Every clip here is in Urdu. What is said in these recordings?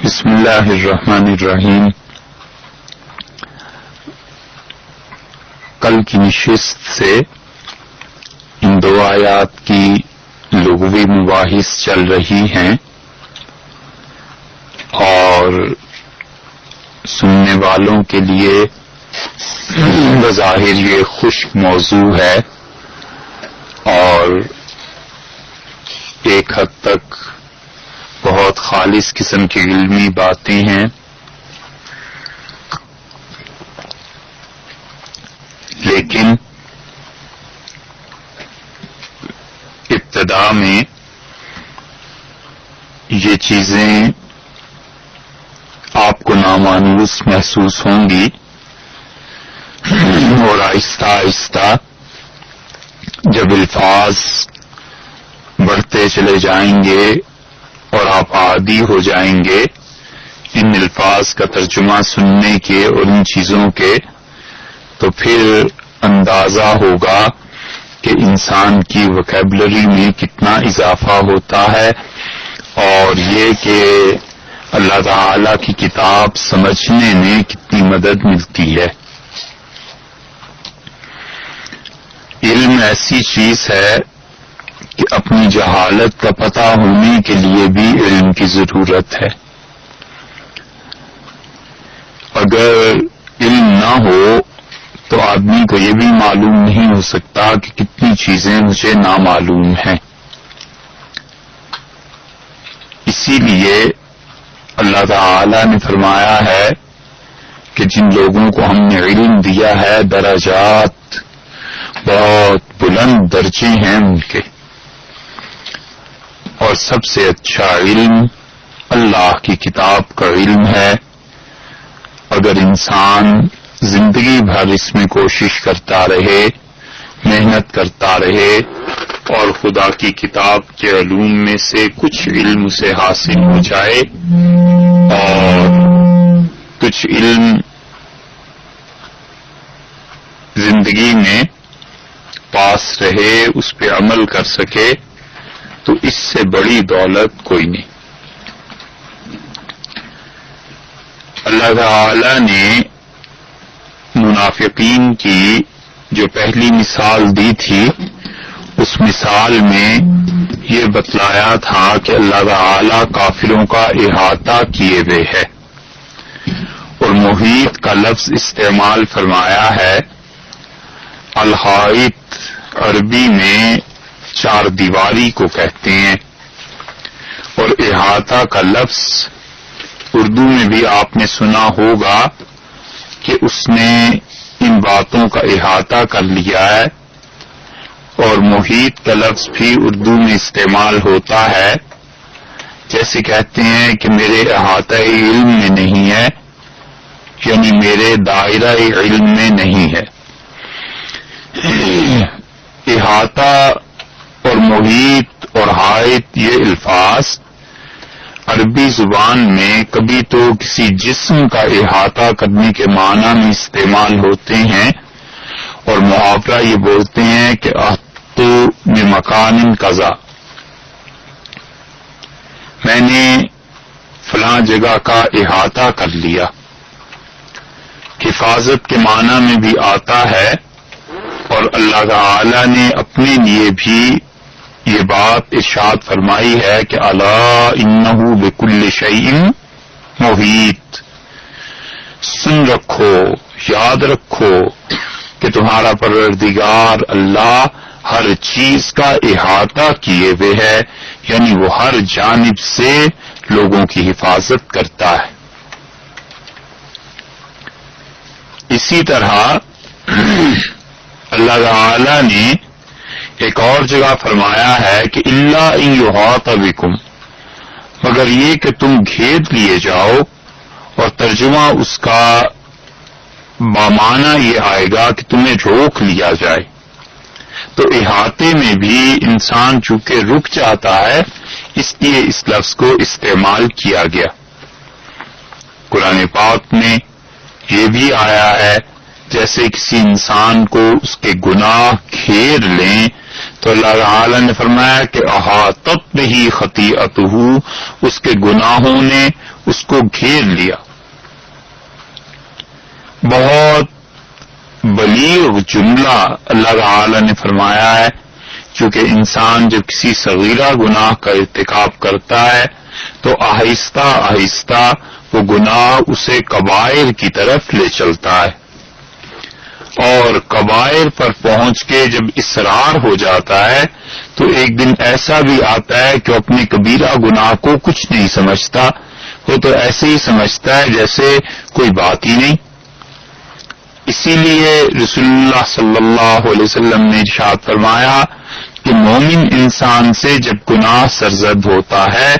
بسم اللہ الرحمن الرحیم. کل کی نشست سے ان دو آیات کی لغوی مباحث چل رہی ہیں اور سننے والوں کے لیے بظاہر یہ خشک موضوع ہے اور ایک حد تک بہت خالص قسم کی علمی باتیں ہیں، لیکن ابتدا میں یہ چیزیں آپ کو نامانوس محسوس ہوں گی اور آہستہ آہستہ جب الفاظ بڑھتے چلے جائیں گے اور آپ عادی ہو جائیں گے ان الفاظ کا ترجمہ سننے کے اور ان چیزوں کے، تو پھر اندازہ ہوگا کہ انسان کی وکیبلری میں کتنا اضافہ ہوتا ہے اور یہ کہ اللہ تعالی کی کتاب سمجھنے میں کتنی مدد ملتی ہے. علم ایسی چیز ہے کہ اپنی جہالت کا پتہ ہونے کے لیے بھی علم کی ضرورت ہے. اگر علم نہ ہو تو آدمی کو یہ بھی معلوم نہیں ہو سکتا کہ کتنی چیزیں مجھے نامعلوم ہیں. اسی لیے اللہ تعالی نے فرمایا ہے کہ جن لوگوں کو ہم نے علم دیا ہے درجات بہت بلند درجے ہیں ان کے، اور سب سے اچھا علم اللہ کی کتاب کا علم ہے. اگر انسان زندگی بھر اس میں کوشش کرتا رہے، محنت کرتا رہے اور خدا کی کتاب کے علوم میں سے کچھ علم اسے حاصل ہو جائے اور کچھ علم زندگی میں پاس رہے، اس پہ عمل کر سکے، تو اس سے بڑی دولت کوئی نہیں. اللہ تعالی نے منافقین کی جو پہلی مثال دی تھی اس مثال میں یہ بتلایا تھا کہ اللہ تعالی کافروں کا احاطہ کیے ہوئے ہے اور محیط کا لفظ استعمال فرمایا ہے. الحائط عربی میں چار دیواری کو کہتے ہیں اور احاطہ کا لفظ اردو میں بھی آپ نے سنا ہوگا کہ اس نے ان باتوں کا احاطہ کر لیا ہے، اور محیط کا لفظ بھی اردو میں استعمال ہوتا ہے. جیسے کہتے ہیں کہ میرے احاطہ علم میں نہیں ہے، یعنی میرے دائرہ علم میں نہیں ہے. احاطہ اور محیط اور حائط یہ الفاظ عربی زبان میں کبھی تو کسی جسم کا احاطہ کرنے کے معنی میں استعمال ہوتے ہیں اور محاورہ یہ بولتے ہیں کہ احطو بمکان کذا، میں نے فلاں جگہ کا احاطہ کر لیا. حفاظت کے معنی میں بھی آتا ہے اور اللہ تعالی نے اپنے لیے بھی یہ بات ارشاد فرمائی ہے کہ الا انہ بکل شیء محیط. سن رکھو، یاد رکھو کہ تمہارا پروردگار اللہ ہر چیز کا احاطہ کیے ہوئے ہے، یعنی وہ ہر جانب سے لوگوں کی حفاظت کرتا ہے. اسی طرح اللہ تعالی نے ایک اور جگہ فرمایا ہے کہ الا ان یحاط بکم، مگر یہ کہ تم گھیر لیے جاؤ، اور ترجمہ اس کا بامعنی یہ آئے گا کہ تمہیں روک لیا جائے. تو احاطے میں بھی انسان چونکہ رک جاتا ہے اس لیے اس لفظ کو استعمال کیا گیا. قرآن پاک میں یہ بھی آیا ہے جیسے کسی انسان کو اس کے گناہ گھیر لیں تو اللہ تعالی نے فرمایا کہ احاطت بہ خطیئتہ، اس کے گناہوں نے اس کو گھیر لیا. بہت بلیغ جملہ اللہ تعالی نے فرمایا ہے، کیونکہ انسان جب کسی صغیرہ گناہ کا ارتکاب کرتا ہے تو آہستہ آہستہ وہ گناہ اسے کبائر کی طرف لے چلتا ہے، اور کبائر پر پہنچ کے جب اصرار ہو جاتا ہے تو ایک دن ایسا بھی آتا ہے کہ اپنے کبیرہ گناہ کو کچھ نہیں سمجھتا، وہ تو ایسے ہی سمجھتا ہے جیسے کوئی بات ہی نہیں. اسی لیے رسول اللہ صلی اللہ علیہ وسلم نے ارشاد فرمایا کہ مومن انسان سے جب گناہ سرزد ہوتا ہے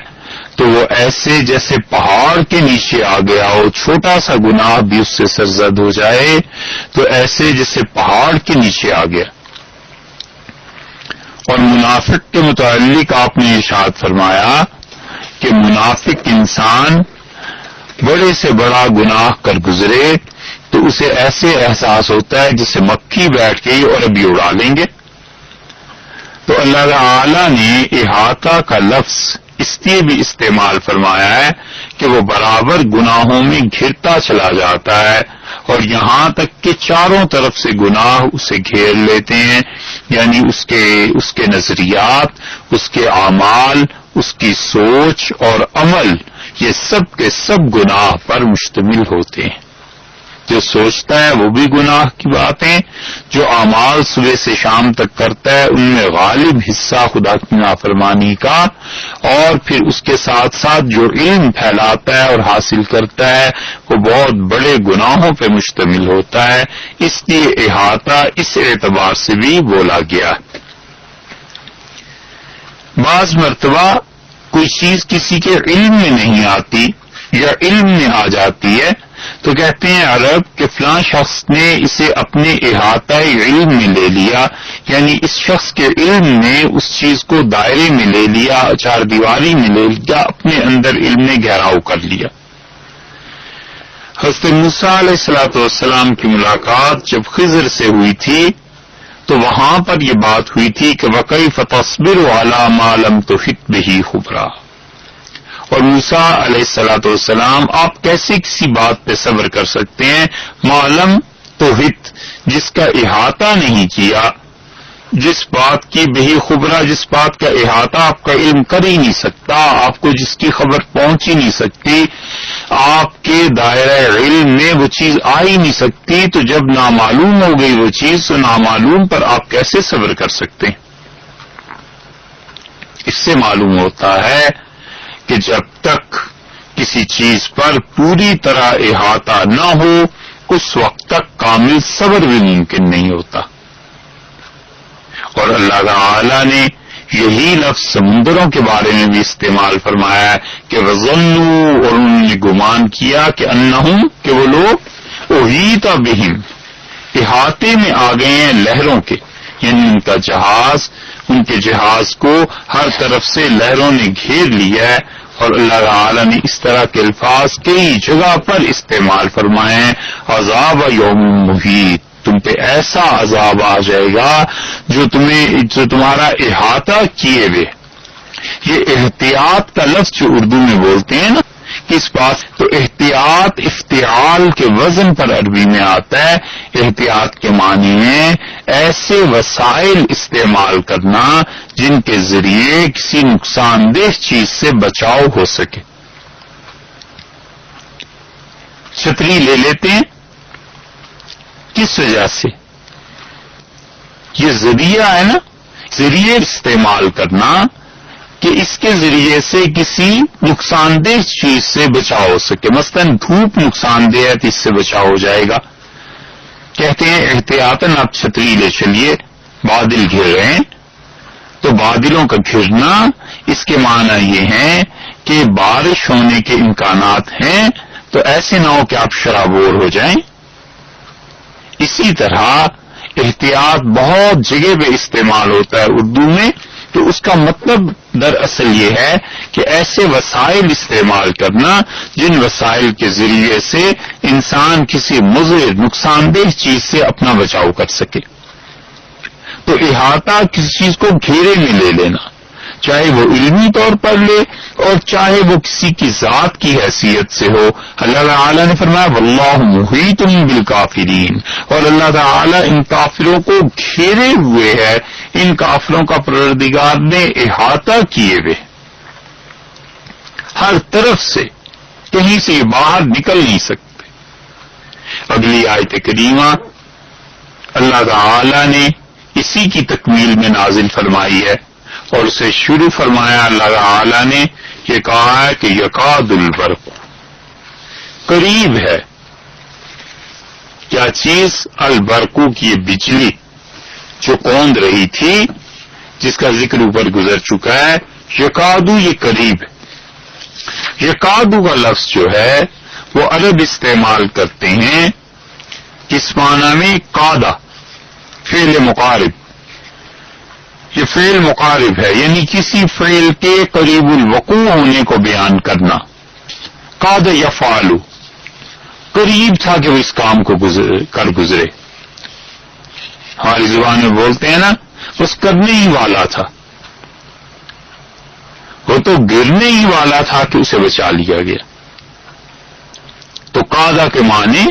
تو وہ ایسے جیسے پہاڑ کے نیچے آ گیا ہو، چھوٹا سا گناہ بھی اس سے سرزد ہو جائے تو ایسے جیسے پہاڑ کے نیچے آ گیا. اور منافق کے متعلق آپ نے ارشاد فرمایا کہ منافق انسان بڑے سے بڑا گناہ کر گزرے تو اسے ایسے احساس ہوتا ہے جسے مکھی بیٹھ گئی اور ابھی اڑا لیں گے. تو اللہ تعالی نے احاطہ کا لفظ اس لیے بھی استعمال فرمایا ہے کہ وہ برابر گناہوں میں گھرتا چلا جاتا ہے، اور یہاں تک کہ چاروں طرف سے گناہ اسے گھیر لیتے ہیں، یعنی اس کے نظریات، اس کے اعمال، اس کی سوچ اور عمل، یہ سب کے سب گناہ پر مشتمل ہوتے ہیں. جو سوچتا ہے وہ بھی گناہ کی باتیں، جو اعمال صبح سے شام تک کرتا ہے ان میں غالب حصہ خدا کی نافرمانی کا، اور پھر اس کے ساتھ ساتھ جو علم پھیلاتا ہے اور حاصل کرتا ہے وہ بہت بڑے گناہوں پہ مشتمل ہوتا ہے. اس لیے احاطہ اس اعتبار سے بھی بولا گیا. بعض مرتبہ کوئی چیز کسی کے علم میں نہیں آتی یا علم میں آ جاتی ہے تو کہتے ہیں عرب کہ فلاں شخص نے اسے اپنے احاطہ علم میں لے لیا، یعنی اس شخص کے علم نے اس چیز کو دائرے میں لے لیا، چار دیواری میں لے لیا، اپنے اندر علم نے گہراؤ کر لیا. حضرت موسیٰ علیہ السلام کی ملاقات جب خضر سے ہوئی تھی تو وہاں پر یہ بات ہوئی تھی کہ وَكَيْفَ تَصْبِرُ عَلَى مَا لَمْ تُحِطْ بِهِ خُبْرًا، اور موسیٰ علیہ السلام آپ کیسے کسی بات پہ صبر کر سکتے ہیں معلوم توحید، جس کا احاطہ نہیں کیا، جس بات کی بہی خبرہ، جس بات کا احاطہ آپ کا علم کر ہی نہیں سکتا، آپ کو جس کی خبر پہنچ ہی نہیں سکتی، آپ کے دائرہ علم میں وہ چیز آ ہی نہیں سکتی. تو جب نامعلوم ہو گئی وہ چیز تو نامعلوم پر آپ کیسے صبر کر سکتے ہیں؟ اس سے معلوم ہوتا ہے کہ جب تک کسی چیز پر پوری طرح احاطہ نہ ہو اس وقت تک کامل صبر بھی ممکن نہیں ہوتا. اور اللہ تعالی نے یہی لفظ سمندروں کے بارے میں بھی استعمال فرمایا ہے کہ وَظَنُّوا، اور انہوں نے گمان کیا کہ انہم، کہ وہ لوگ احیط بہم، احاطے میں آ گئے ہیں لہروں کے، یعنی ان کا جہاز، ان کے جہاز کو ہر طرف سے لہروں نے گھیر لیا ہے. اور اللہ تعالی نے اس طرح کے الفاظ کئی جگہ پر استعمال فرمائے ہیں، عذاب یوم محیط، تم پہ ایسا عذاب آ جائے گا جو تمہارا احاطہ کیے ہوئے. یہ احتیاط کا لفظ جو اردو میں بولتے ہیں نا کس بات، تو احتیاط افتعال کے وزن پر عربی میں آتا ہے. احتیاط کے معنی میں ایسے وسائل استعمال کرنا جن کے ذریعے کسی نقصان دہ چیز سے بچاؤ ہو سکے. چھتری لے لیتے ہیں کس وجہ سے؟ یہ ذریعہ ہے نا، ذریعے استعمال کرنا کہ اس کے ذریعے سے کسی نقصان دہ چیز سے بچاؤ ہو سکے. مثلا دھوپ نقصان دہ ہے تو اس سے بچاؤ ہو جائے گا. کہتے ہیں احتیاطاً آپ چھتری لے چلیے، بادل گھر رہے ہیں تو بادلوں کا گھرنا اس کے معنی یہ ہیں کہ بارش ہونے کے امکانات ہیں، تو ایسے نہ ہو کہ آپ شرابور ہو جائیں. اسی طرح احتیاط بہت جگہ پہ استعمال ہوتا ہے اردو میں، تو اس کا مطلب دراصل یہ ہے کہ ایسے وسائل استعمال کرنا جن وسائل کے ذریعے سے انسان کسی مضر نقصان دہ چیز سے اپنا بچاؤ کر سکے. تو احاطہ کسی چیز کو گھیرے میں لے لینا، چاہے وہ علمی طور پر لے اور چاہے وہ کسی کی ذات کی حیثیت سے ہو. اللہ تعالی نے فرمایا واللہ محیط بالکافرین، اور اللہ تعالی ان کافروں کو گھیرے ہوئے ہے، ان کافروں کا پروردگار نے احاطہ کیے ہوئے ہر طرف سے، کہیں سے باہر نکل نہیں سکتے. اگلی آیت کریمہ اللہ تعالی نے اسی کی تکمیل میں نازل فرمائی ہے، اور اسے شروع فرمایا اللہ تعالی نے یہ کہا ہے کہ یکاد البرق، قریب ہے. کیا چیز؟ البرقو کی یہ بجلی جو کوند رہی تھی، جس کا ذکر اوپر گزر چکا ہے. یکادو یہ قریب ہے. یکادو کا لفظ جو ہے وہ عرب استعمال کرتے ہیں کس معنی میں؟ قادہ، فعل مقارب. یہ فعل مقارب ہے، یعنی کسی فعل کے قریب الوقوع ہونے کو بیان کرنا. قاد یفعل، قریب تھا کہ وہ اس کام کو کر گزرے. ہماری زبان میں بولتے ہیں نا، بس کرنے ہی والا تھا، وہ تو گرنے ہی والا تھا کہ اسے بچا لیا گیا. تو قادہ کے معنی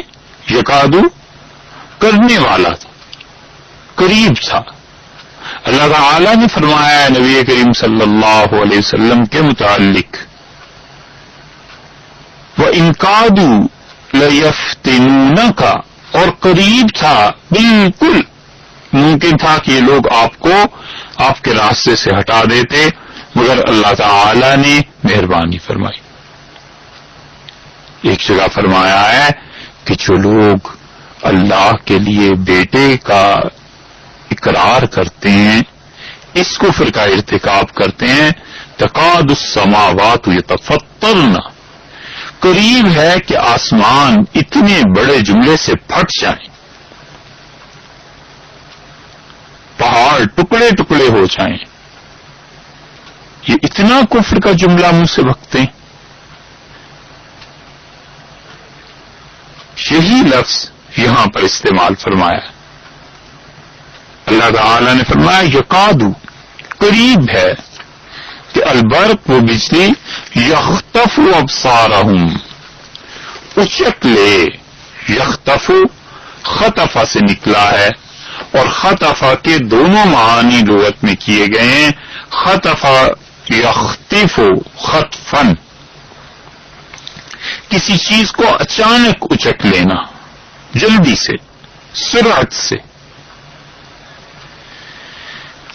یکادو کرنے والا تھا، قریب تھا. اللہ تعالی نے فرمایا ہے نبی کریم صلی اللہ علیہ وسلم کے متعلق وَإِن كَادُوا لَيَفْتِنُونَكَ، اور قریب تھا، بالکل ممکن تھا کہ یہ لوگ آپ کو آپ کے راستے سے ہٹا دیتے، مگر اللہ تعالی نے مہربانی فرمائی. ایک جگہ فرمایا ہے کہ جو لوگ اللہ کے لیے بیٹے کا اقرار کرتے ہیں، اس کفر کا ارتکاب کرتے ہیں، تکاد السماوات یتفطرن، قریب ہے کہ آسمان اتنے بڑے جملے سے پھٹ جائیں، پہاڑ ٹکڑے ٹکڑے ہو جائیں. یہ اتنا کفر کا جملہ منہ سے بکتے ہیں. یہی لفظ یہاں پر استعمال فرمایا. اللہ تعالی نے فرمایا یکادو، قریب ہے کہ البرق وہ بجلی یخطف ابصارہم، اچک لے. یخطف خطفہ سے نکلا ہے، اور خطفہ کے دونوں معانی لغت میں کیے گئے ہیں. خطفہ یخطف خطفن، کسی چیز کو اچانک اچک لینا، جلدی سے، سرعت سے.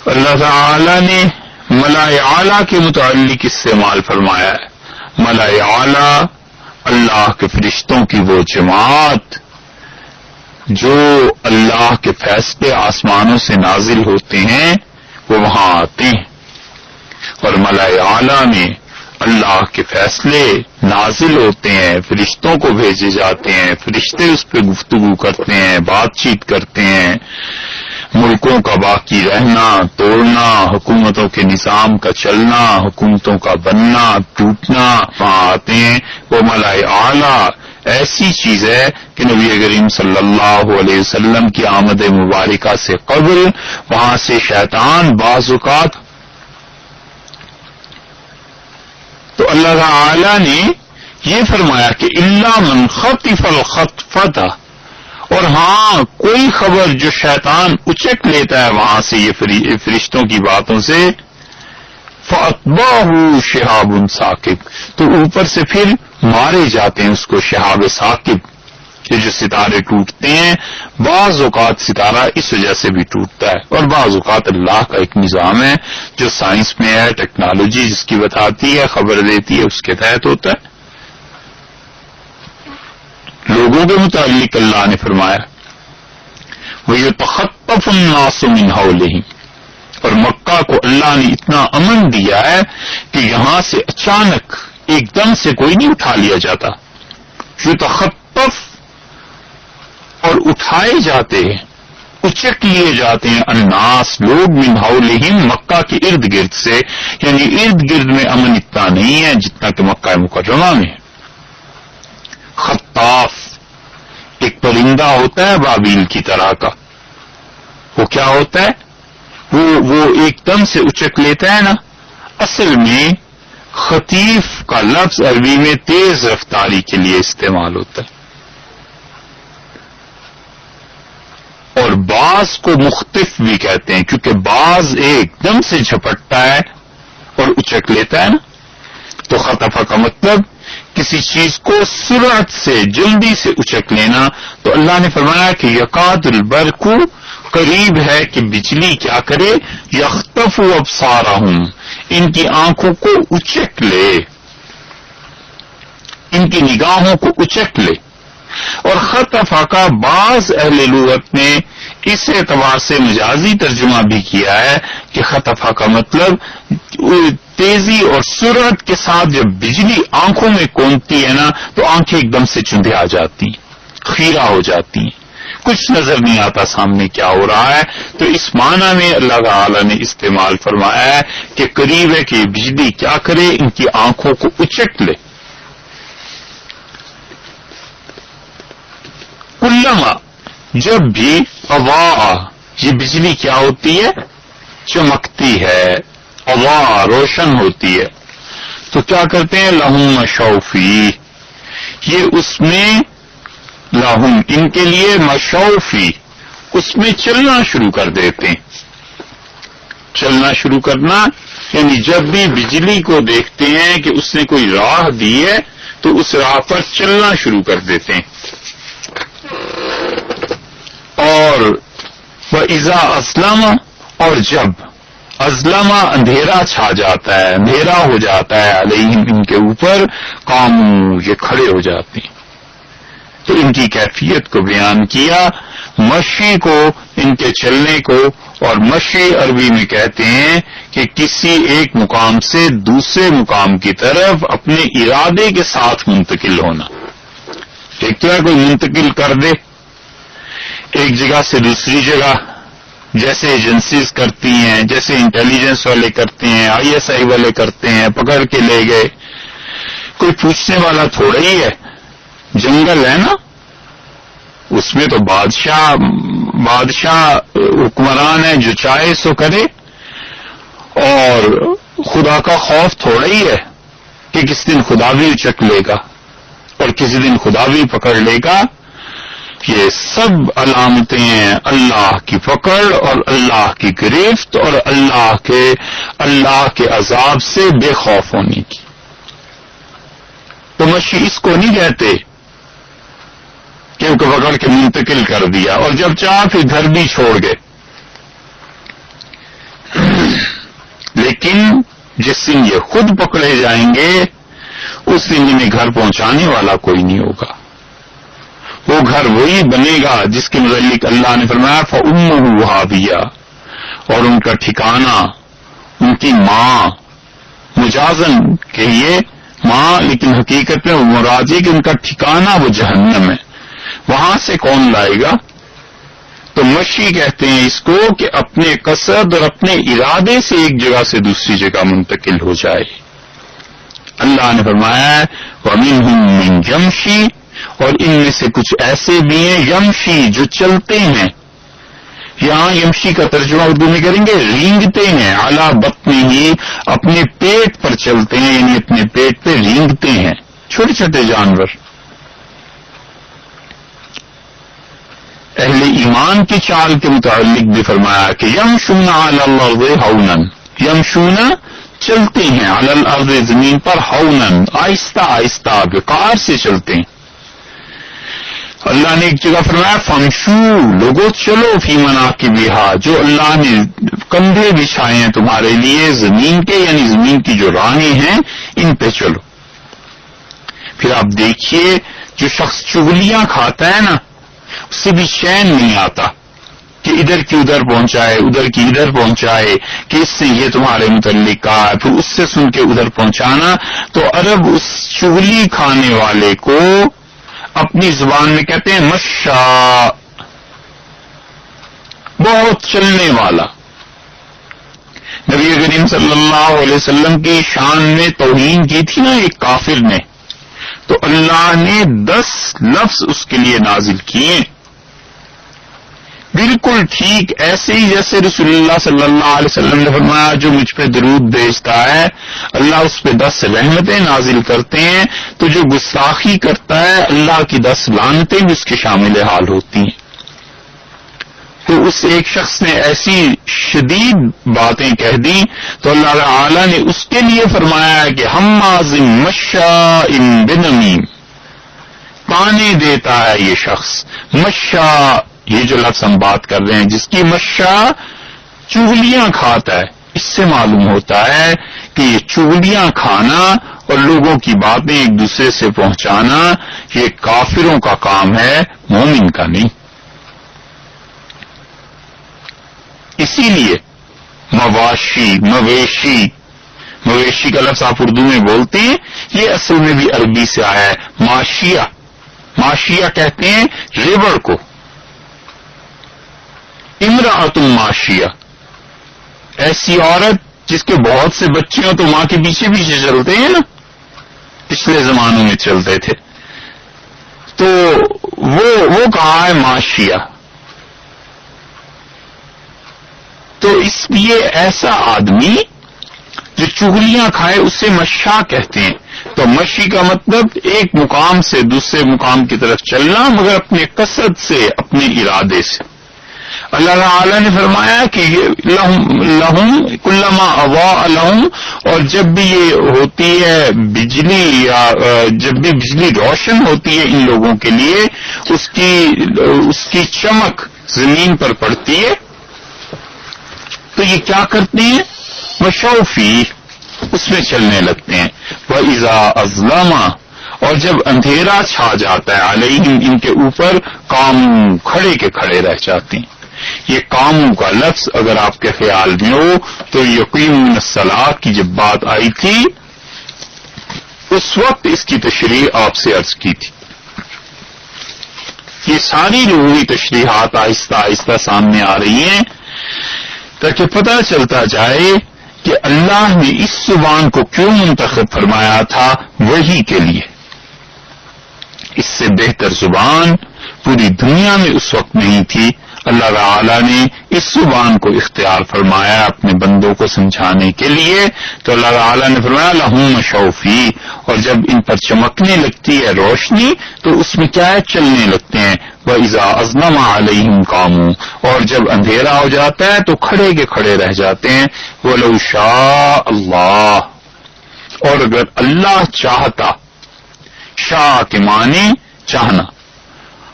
اللہ تعالی نے ملائے اعلیٰ کے متعلق استعمال فرمایا ہے. ملائے اعلیٰ اللہ کے فرشتوں کی وہ جماعت جو اللہ کے فیصلے آسمانوں سے نازل ہوتے ہیں، وہ وہاں آتے ہیں. اور ملائے اعلیٰ میں اللہ کے فیصلے نازل ہوتے ہیں، فرشتوں کو بھیجے جاتے ہیں، فرشتے اس پہ گفتگو کرتے ہیں، بات چیت کرتے ہیں. ملکوں کا باقی رہنا، توڑنا، حکومتوں کے نظام کا چلنا، حکومتوں کا بننا، ٹوٹنا، وہاں آتے ہیں. وہ ملائے اعلیٰ ایسی چیز ہے کہ نبی کریم صلی اللہ علیہ وسلم کی آمد مبارکہ سے قبل وہاں سے شیطان بعض اوقات. تو اللہ تعالی نے یہ فرمایا کہ الا من خطف الخطفۃ، اور ہاں کوئی خبر جو شیطان اچک لیتا ہے وہاں سے یہ فرشتوں کی باتوں سے، فَأَتْبَعَهُ شِهَابٌ ثَاقِبٌ، تو اوپر سے پھر مارے جاتے ہیں اس کو شہاب ثاقب. یہ جو ستارے ٹوٹتے ہیں، بعض اوقات ستارہ اس وجہ سے بھی ٹوٹتا ہے، اور بعض اوقات اللہ کا ایک نظام ہے جو سائنس میں ہے، ٹیکنالوجی جس کی بتاتی ہے، خبر دیتی ہے، اس کے تحت ہوتا ہے. لوگوں کے متعلق اللہ نے فرمایا وَيُتَخَطَّفُ النَّاسُ مِنْ حَوْلِهِمْ، اور مکہ کو اللہ نے اتنا امن دیا ہے کہ یہاں سے اچانک ایک دم سے کوئی نہیں اٹھا لیا جاتا. یتخطف، اور اٹھائے جاتے ہیں، اچک لیے جاتے ہیں الناس، لوگ من حولہم، مکہ کے ارد گرد سے. یعنی ارد گرد میں امن اتنا نہیں ہے جتنا کہ مکہ مکرمہ میں. خطاف ایک پرندہ ہوتا ہے بابیل کی طرح کا، وہ کیا ہوتا ہے؟ وہ ایک دم سے اچک لیتا ہے نا. اصل میں خطیف کا لفظ عربی میں تیز رفتاری کے لیے استعمال ہوتا ہے، اور باز کو مختف بھی کہتے ہیں، کیونکہ باز ایک دم سے جھپٹتا ہے اور اچک لیتا ہے نا. تو خطفہ کا مطلب کسی چیز کو سرعت سے جلدی سے اچک لینا. تو اللہ نے فرمایا کہ یکاد البرق، قریب ہے کہ بجلی کیا کرے، یخطف ابصارہم، ان کی آنکھوں کو اچک لے، ان کی نگاہوں کو اچک لے. اور خطفہ کا بعض اہل لغت نے اس اعتبار سے مجازی ترجمہ بھی کیا ہے کہ خطفہ کا مطلب تیزی اور سرعت کے ساتھ جب بجلی آنکھوں میں کونپتی ہے نا تو آنکھیں ایک دم سے چندھیا جاتی ہیں، خیرہ ہو جاتی ہیں، کچھ نظر نہیں آتا سامنے کیا ہو رہا ہے. تو اس معنی میں اللہ تعالی نے استعمال فرمایا ہے کہ قریب ہے کہ یہ بجلی کیا کرے، ان کی آنکھوں کو اچک لے. کلما، جب بھی اضاء، یہ بجلی کیا ہوتی ہے، چمکتی ہے، اضاء روشن ہوتی ہے، تو کیا کرتے ہیں، لہم مشوا فیہ، یہ اس میں لہم ان کے لیے مشوا فیہ، اس میں چلنا شروع کر دیتے ہیں. چلنا شروع کرنا یعنی جب بھی بجلی کو دیکھتے ہیں کہ اس نے کوئی راہ دی ہے تو اس راہ پر چلنا شروع کر دیتے ہیں. اور وَإِذَا أَظْلَمَ، اور جب ازلم اندھیرا چھا جاتا ہے، اندھیرا ہو جاتا ہے، علیہم ان کے اوپر، قاموا یہ کھڑے ہو جاتے ہیں. تو ان کی کیفیت کو بیان کیا، مشی کو، ان کے چلنے کو. اور مشی عربی میں کہتے ہیں کہ کسی ایک مقام سے دوسرے مقام کی طرف اپنے ارادے کے ساتھ منتقل ہونا. ایک طرح کوئی منتقل کر دے ایک جگہ سے دوسری جگہ، جیسے ایجنسیز کرتی ہیں، جیسے انٹیلیجنس والے کرتے ہیں، ISI والے کرتے ہیں، پکڑ کے لے گئے. کوئی پوچھنے والا تھوڑا ہی ہے، جنگل ہے نا، اس میں تو بادشاہ حکمران ہے، جو چاہے سو کرے. اور خدا کا خوف تھوڑا ہی ہے کہ کس دن خدا بھی اچک لے گا اور کسی دن خدا بھی پکڑ لے گا. یہ سب علامتیں ہیں اللہ کی پکڑ اور اللہ کی گرفت اور اللہ کے عذاب سے بے خوف ہونے کی. تو مشی اس کو نہیں کہتے کہ ان کو پکڑ کے منتقل کر دیا اور جب چاہ پھر گھر بھی چھوڑ گئے. لیکن جس دن یہ خود پکڑے جائیں گے اس دن انہیں گھر پہنچانے والا کوئی نہیں ہوگا. وہ گھر وہی بنے گا جس کے متعلق اللہ نے فرمایا فَأُمُّهُ هَاوِيَةٌ، اور ان کا ٹھکانہ، ان کی ماں، مجازن کہیے ماں لیکن حقیقت میں وہ مراد ہے کہ ان کا ٹھکانہ وہ جہنم ہے، وہاں سے کون لائے گا. تو مشی کہتے ہیں اس کو کہ اپنے قصد اور اپنے ارادے سے ایک جگہ سے دوسری جگہ منتقل ہو جائے. اللہ نے فرمایا وَمِنْهُمْ مِنْ يَمْشِي، اور ان میں سے کچھ ایسے بھی ہیں یمشی جو چلتے ہیں. یہاں یمشی کا ترجمہ اردو میں کریں گے رینگتے ہیں، علی بطنہ، اپنے پیٹ پر چلتے ہیں، یعنی اپنے پیٹ پہ رینگتے ہیں، چھوٹے چھوٹے جانور. اہل ایمان کی چال کے متعلق بھی فرمایا کہ یمشون علی الارض ہونا، یمشون چلتے ہیں، علی الارض زمین پر، ہونا آہستہ آہستہ، وقار سے چلتے ہیں. اللہ نے ایک جگہ فرمایا فمشو، لوگوں چلو فی مناکبہا، جو اللہ نے کندھے بچھائے ہیں تمہارے لیے زمین کے، یعنی زمین کی جو راہیں ہیں ان پہ چلو. پھر آپ دیکھیے جو شخص چغلیاں کھاتا ہے نا اس سے بھی چین نہیں آتا کہ ادھر کی ادھر پہنچائے، ادھر کی ادھر پہنچائے، کہ اس سے یہ تمہارے متعلق کہا، پھر اس سے سن کے ادھر پہنچانا. تو عرب اس چغلی کھانے والے کو اپنی زبان میں کہتے ہیں مشا، بہت چلنے والا. نبی کریم صلی اللہ علیہ وسلم کی شان میں توہین کی تھی نا ایک کافر نے، تو اللہ نے 10 لفظ اس کے لیے نازل کیے بالکل ٹھیک ایسے ہی جیسے رسول اللہ صلی اللہ علیہ وسلم نے فرمایا جو مجھ پہ درود بھیجتا ہے اللہ اس پہ 10 رحمتیں نازل کرتے ہیں، تو جو گستاخی کرتا ہے اللہ کی 10 لعنتیں بھی اس کے شامل حال ہوتی ہیں۔ تو اس ایک شخص نے ایسی شدید باتیں کہہ دیں تو اللہ تعالی نے اس کے لیے فرمایا کہ حماز مشاء بنمیم، تانے دیتا ہے یہ شخص، مشاء یہ جو لفظ ہم بات کر رہے ہیں جس کی مشاء چغلیاں کھاتا ہے، اس سے معلوم ہوتا ہے کہ یہ چغلیاں کھانا اور لوگوں کی باتیں ایک دوسرے سے پہنچانا یہ کافروں کا کام ہے، مومن کا نہیں۔ اسی لیے مویشی کا لفظ آپ اردو میں بولتے ہیں، یہ اصل میں بھی عربی سے آیا ہے، ماشیہ کہتے ہیں ریوڑ کو، امرأۃ ماشیہ، ایسی عورت جس کے بہت سے بچے ہوں تو ماں کے پیچھے پیچھے چلتے ہیں نا، پچھلے زمانوں میں چلتے تھے، تو وہ کہا ہے ماشیہ۔ تو اس لیے ایسا آدمی جو چغلیاں کھائے اسے مشا کہتے ہیں۔ تو مشی کا مطلب ایک مقام سے دوسرے مقام کی طرف چلنا، مگر اپنے قصد سے، اپنے ارادے سے۔ اللہ تعالی نے فرمایا کہ لہم کلما اضاء لہم، اور جب بھی یہ ہوتی ہے بجلی یا جب بھی بجلی روشن ہوتی ہے ان لوگوں کے لیے، اس کی چمک زمین پر پڑتی ہے تو یہ کیا کرتے ہیں؟ مشوا فیہ، اس میں چلنے لگتے ہیں۔ وَإِذَا أَظْلَمَ، اور جب اندھیرا چھا جاتا ہے علیہم، ان کے اوپر، قاموا، کھڑے کے کھڑے رہ جاتے ہیں۔ یہ قاموا کا لفظ اگر آپ کے خیال میں ہو تو یقیمون الصلاۃ کی جب بات آئی تھی اس وقت اس کی تشریح آپ سے عرض کی تھی۔ یہ ساری لغوی تشریحات آہستہ آہستہ سامنے آ رہی ہیں تاکہ پتہ چلتا جائے کہ اللہ نے اس زبان کو کیوں منتخب فرمایا تھا وحی کے لیے۔ اس سے بہتر زبان پوری دنیا میں اس وقت نہیں تھی، اللہ تعالی نے اس زبان کو اختیار فرمایا اپنے بندوں کو سمجھانے کے لیے، تو اللہ تعالی نے فرمایا لہم مشوا فیہ، اور جب ان پر چمکنے لگتی ہے روشنی تو اس میں کیا ہے؟ چلنے لگتے ہیں۔ وَإِذَا أَظْلَمَ عَلَيْهِمْ قَامُوا، اور جب اندھیرا ہو جاتا ہے تو کھڑے کے کھڑے رہ جاتے ہیں۔ وَلَوْ شَاءَ اللَّهُ، اور اگر اللہ چاہتا، شاء کے معنی چاہنا،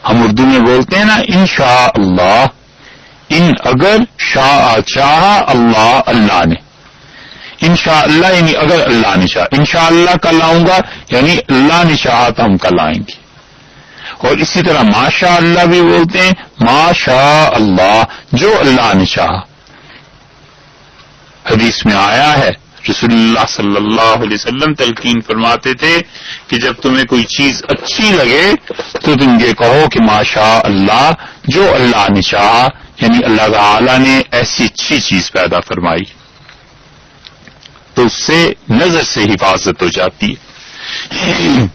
ہم اردو میں بولتے ہیں نا انشاء اللہ، ان اگر شاء چاہا اللہ، اللہ نے، انشاء اللہ یعنی اگر اللہ نے چاہا، انشاء اللہ کل آؤں گا یعنی اللہ نے چاہا تو ہم کل آئیں گے۔ اور اسی طرح ماشاء اللہ بھی بولتے ہیں، ماشاء اللہ، جو اللہ نے چاہا۔ حدیث میں آیا ہے رسول اللہ صلی اللہ علیہ وسلم تلقین فرماتے تھے کہ جب تمہیں کوئی چیز اچھی لگے تو تم یہ کہو کہ ماشاء اللہ، جو اللہ نے چاہا، یعنی اللہ تعالی نے ایسی اچھی چیز پیدا فرمائی تو اس سے نظر سے حفاظت ہو جاتی ہے۔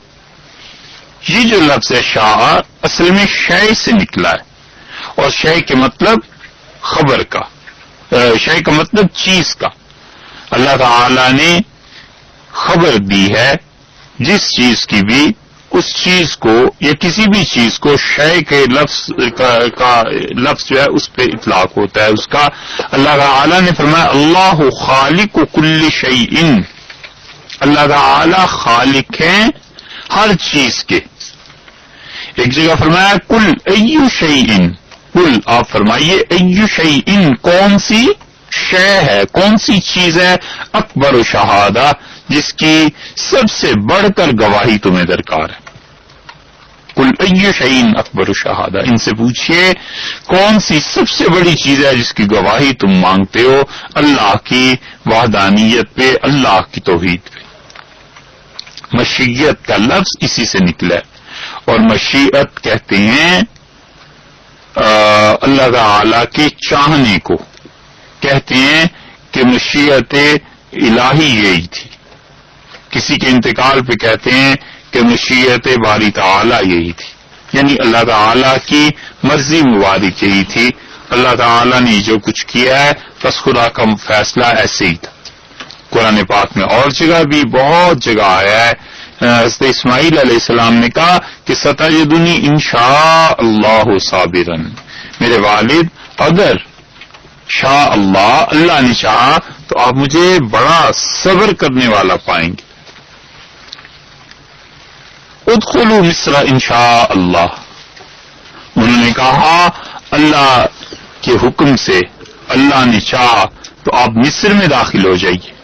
یہ جو لفظ ہے شاء اصل میں شے سے نکلا ہے، اور شے کے مطلب خبر کا، شے کا مطلب چیز کا۔ اللہ تعالی نے خبر دی ہے جس چیز کی بھی، اس چیز کو یا کسی بھی چیز کو شے کے لفظ جو ہے اس پہ اطلاق ہوتا ہے اس کا۔ اللہ تعالی نے فرمایا اللہ خالق کل شیء، اللہ تعالی خالق ہیں ہر چیز کے۔ ایک جگہ فرمایا کل ای شیء، کل آپ فرمائیے ای شیء، کون سی شے ہے، کون سی چیز ہے، اکبر و شہادہ، جس کی سب سے بڑھ کر گواہی تمہیں درکار ہے۔ کل ای شیء اکبر و شہادہ، ان سے پوچھئے کون سی سب سے بڑی چیز ہے جس کی گواہی تم مانگتے ہو، اللہ کی وحدانیت پہ، اللہ کی توحید پہ۔ مشیت کا لفظ اسی سے نکلا ہے، اور مشیت کہتے ہیں اللہ تعالی کے چاہنے کو، کہتے ہیں کہ مشیت الہی یہی تھی، کسی کے انتقال پہ کہتے ہیں کہ مشیت باری تعالی یہی تھی، یعنی اللہ تعالی کی مرضی مبارک یہی تھی۔ اللہ تعالی نے جو کچھ کیا ہے بس خدا کا فیصلہ ایسے ہی تھا. قرآن پاک میں اور جگہ بھی بہت جگہ آیا ہے. حضرت اسماعیل علیہ السلام نے کہا کہ ستجدنی انشاء اللہ صابرا، میرے والد اگر شاء اللہ نے چاہا تو آپ مجھے بڑا صبر کرنے والا پائیں گے. ادخلوا مصر انشاء اللہ، انہوں نے کہا اللہ کے حکم سے اللہ نے چاہا تو آپ مصر میں داخل ہو جائیے.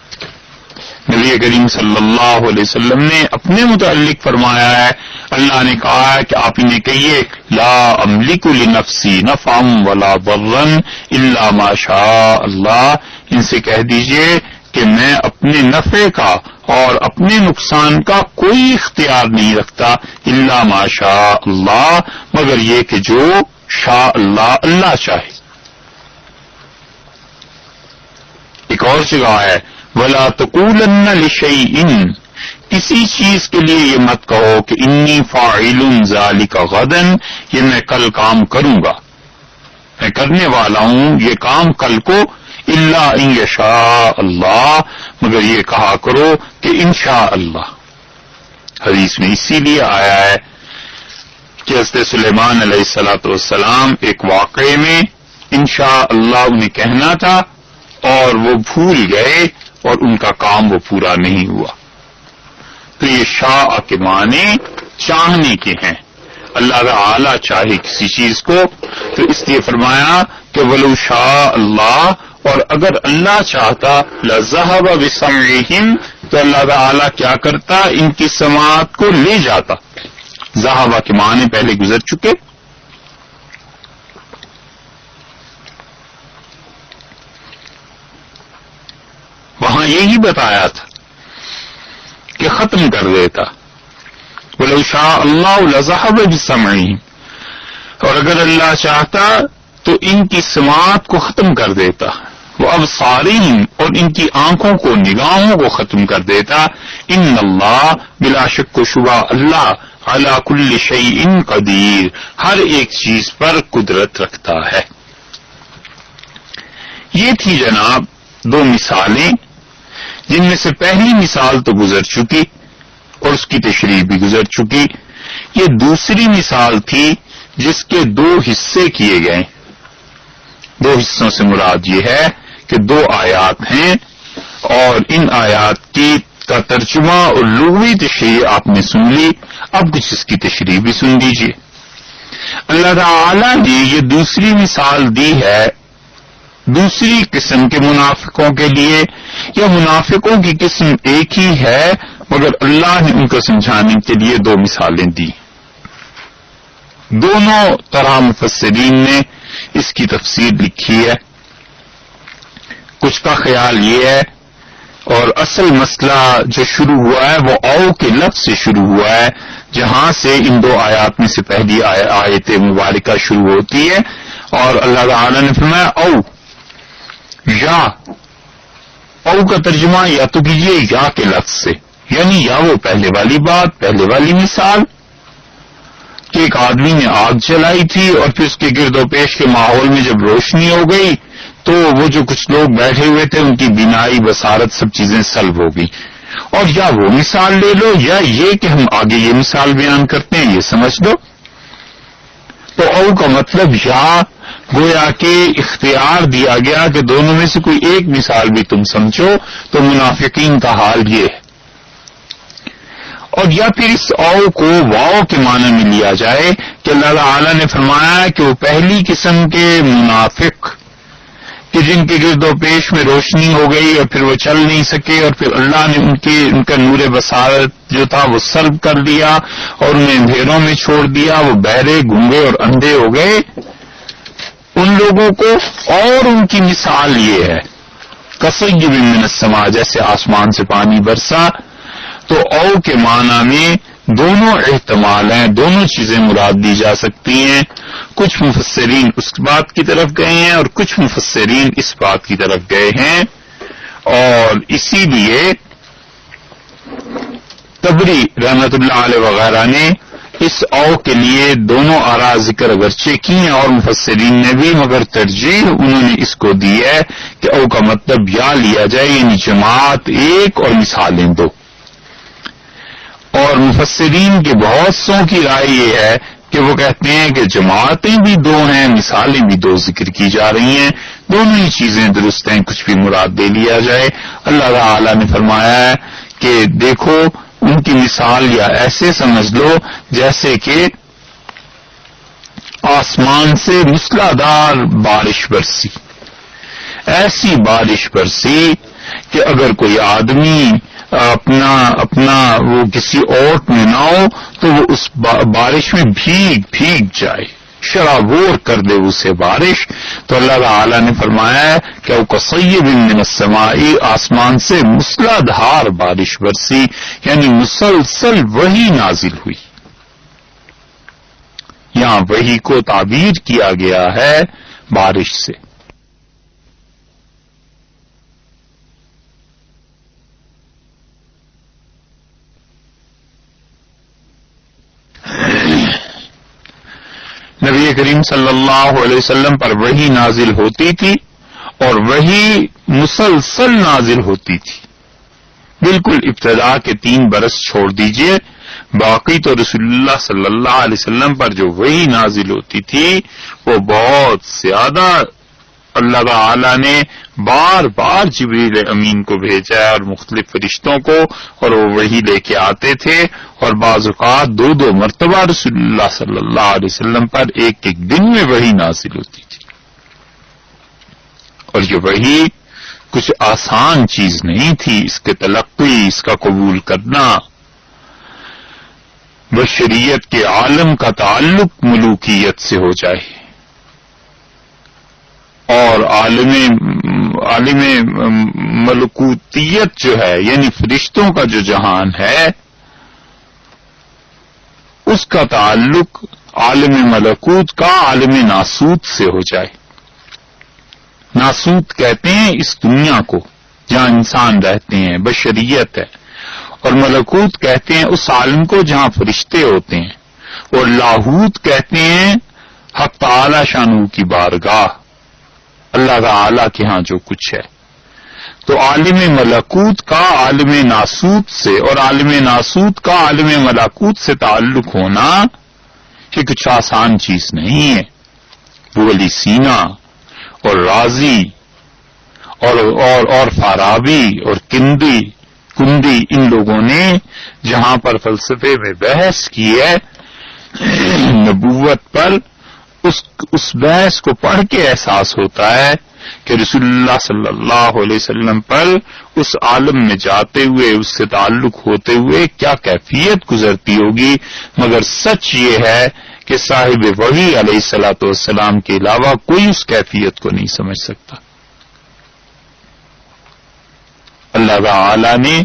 نبی کریم صلی اللہ علیہ وسلم نے اپنے متعلق فرمایا ہے، اللہ نے کہا ہے کہ آپ انہیں کہیے لا املک لنفسی نفعا ولا ضرا الا ما شاء اللہ، ان سے کہہ دیجئے کہ میں اپنے نفع کا اور اپنے نقصان کا کوئی اختیار نہیں رکھتا الا ما شاء اللہ، مگر یہ کہ جو شاء اللہ چاہے. ایک اور جگہ ہے وَلَا تَقُولَنَّ لِشَيْءٍ، کسی چیز کے لیے یہ مت کہو کہ انی فاعل ذلک غدا، یہ میں کل کام کروں گا، میں کرنے والا ہوں یہ کام کل کو، الا ان یشاء اللہ، مگر یہ کہا کرو کہ انشاء اللہ. حدیث میں اسی لیے آیا ہے کہ حضرت سلیمان علیہ السلام ایک واقعے میں انشاء اللہ انہیں کہنا تھا اور وہ بھول گئے اور ان کا کام وہ پورا نہیں ہوا. تو یہ شاء کے معنی چاہنے کے ہیں. اللہ تعالی چاہے کسی چیز کو تو اس لیے فرمایا کہ ولو شاء اللہ، اور اگر اللہ چاہتا لذهب بسمعهم، تو اللہ تعالی کیا کرتا ان کی سماعت کو لے جاتا. ذهب کے معنی پہلے گزر چکے. وہاں یہی بتایا تھا کہ ختم کر دیتا. وَلَوْ شَاءَ اللَّهُ لَذَهَبَ بِسَمْعِهِمْ، اور اگر اللہ چاہتا تو ان کی سماعت کو ختم کر دیتا. وَأَبْصَارِهِمْ، اور ان کی آنکھوں کو، نگاہوں کو ختم کر دیتا. إِنَّ اللَّهَ، بلا شک و شبہ اللہ، عَلَى كُلِّ شَيْءٍ قدیر، ہر ایک چیز پر قدرت رکھتا ہے. یہ تھی جناب دو مثالیں، جن میں سے پہلی مثال تو گزر چکی اور اس کی تشریح بھی گزر چکی. یہ دوسری مثال تھی جس کے دو حصے کیے گئے. دو حصوں سے مراد یہ ہے کہ دو آیات ہیں اور ان آیات کا ترجمہ اور لغوی تشریح آپ نے سن لی. اب کچھ اس کی تشریح بھی سن لیجیے. اللہ تعالی نے یہ دوسری مثال دی ہے دوسری قسم کے منافقوں کے لیے، یا منافقوں کی قسم ایک ہی ہے مگر اللہ نے ان کو سمجھانے کے لیے دو مثالیں دی. دونوں طرح مفسرین نے اس کی تفسیر لکھی ہے. کچھ کا خیال یہ ہے، اور اصل مسئلہ جو شروع ہوا ہے وہ او کے لفظ سے شروع ہوا ہے، جہاں سے ان دو آیات میں سے پہلی آیت مبارکہ شروع ہوتی ہے. اور اللہ تعالی نے فرمایا او، یا او کا ترجمہ یا تو کیجیے یا کے لفظ سے، یعنی یا وہ پہلے والی بات، پہلے والی مثال کہ ایک آدمی نے آگ جلائی تھی اور پھر اس کے گرد و پیش کے ماحول میں جب روشنی ہو گئی تو وہ جو کچھ لوگ بیٹھے ہوئے تھے ان کی بینائی، بصارت، سب چیزیں سلب ہو گئی. اور یا وہ مثال لے لو یا یہ کہ ہم آگے یہ مثال بیان کرتے ہیں، یہ سمجھ لو. تو او کا مطلب یا گویا کہ اختیار دیا گیا کہ دونوں میں سے کوئی ایک مثال بھی تم سمجھو. تو منافقین کا حال یہ ہے. اور یا پھر اس او کو واو کے معنی میں لیا جائے کہ اللہ تعالی نے فرمایا کہ وہ پہلی قسم کے منافق کہ جن کے گرد و پیش میں روشنی ہو گئی اور پھر وہ چل نہیں سکے اور پھر اللہ نے ان کا نور بصارت جو تھا وہ سلب کر دیا اور انہیں اندھیروں میں چھوڑ دیا، وہ بہرے، گونگے اور اندھے ہو گئے. ان لوگوں کو اور ان کی مثال یہ ہے کصیب من السماء، جیسے آسمان سے پانی برسا. تو او کے معنی میں دونوں احتمال ہیں، دونوں چیزیں مراد دی جا سکتی ہیں. کچھ مفسرین اس بات کی طرف گئے ہیں اور کچھ مفسرین اس بات کی طرف گئے ہیں، اور اسی لیے طبری رحمت اللہ علیہ وغیرہ نے اس او کے لیے دونوں آراء ذکر اگرچہ کی ہیں اور مفسرین نے بھی، مگر ترجیح انہوں نے اس کو دی ہے کہ او کا مطلب یا لیا جائے یعنی جماعت ایک اور مثالیں دو. اور مفسرین کے بہت سوں کی رائے یہ ہے کہ وہ کہتے ہیں کہ جماعتیں بھی دو ہیں، مثالیں بھی دو ذکر کی جا رہی ہیں، دونوں ہی چیزیں درست ہیں، کچھ بھی مراد دے لیا جائے. اللہ تعالی نے فرمایا ہے کہ دیکھو ان کی مثال یا ایسے سمجھ لو جیسے کہ آسمان سے موسلادھار بارش برسی، ایسی بارش برسی کہ اگر کوئی آدمی اپنا وہ کسی اوٹ میں نہ ہو تو وہ اس بارش میں بھیگ جائے، شرابور کر دے اسے بارش. تو اللہ تعالی نے فرمایا ہے کہ وہ کصیب من السماء، آسمان سے موسلادھار بارش برسی، یعنی مسلسل وحی نازل ہوئی. یہاں وحی کو تعبیر کیا گیا ہے بارش سے. نبی کریم صلی اللہ علیہ وسلم پر وحی نازل ہوتی تھی اور وحی مسلسل نازل ہوتی تھی. بالکل ابتدا کے 3 برس چھوڑ دیجئے، باقی تو رسول اللہ صلی اللہ علیہ وسلم پر جو وحی نازل ہوتی تھی وہ بہت زیادہ اللہ تعالی نے بار بار جبریل امین کو بھیجا ہے اور مختلف فرشتوں کو، اور وہ وحی لے کے آتے تھے، اور بعض اوقات 2 مرتبہ رسول اللہ صلی اللہ علیہ وسلم پر ایک دن میں وحی نازل ہوتی تھی. اور یہ وحی کچھ آسان چیز نہیں تھی، اس کے تلقی، اس کا قبول کرنا. بشریت کے عالم کا تعلق ملوکیت سے ہو جائے اور عالم ملکوتیت جو ہے یعنی فرشتوں کا جو جہان ہے اس کا تعلق عالم ملکوت کا عالم ناسوت سے ہو جائے. ناسوت کہتے ہیں اس دنیا کو جہاں انسان رہتے ہیں، بشریت ہے، اور ملکوت کہتے ہیں اس عالم کو جہاں فرشتے ہوتے ہیں، اور لاہوت کہتے ہیں حق تعالی شانہ کی بارگاہ، اللہ تعالی کے ہاں جو کچھ ہے. تو عالم ملکوت کا عالم ناسوت سے اور عالم ناسوت کا عالم ملکوت سے تعلق ہونا یہ کچھ آسان چیز نہیں ہے. وہ علی سینا اور رازی اور فارابی اور کندی ان لوگوں نے جہاں پر فلسفے میں بحث کی ہے نبوت پر، اس بحث کو پڑھ کے احساس ہوتا ہے کہ رسول اللہ صلی اللہ علیہ وسلم پر اس عالم میں جاتے ہوئے، اس سے تعلق ہوتے ہوئے کیا کیفیت گزرتی ہوگی. مگر سچ یہ ہے کہ صاحب وحی علیہ الصلوۃ والسلام کے علاوہ کوئی اس کیفیت کو نہیں سمجھ سکتا. اللہ تعالی نے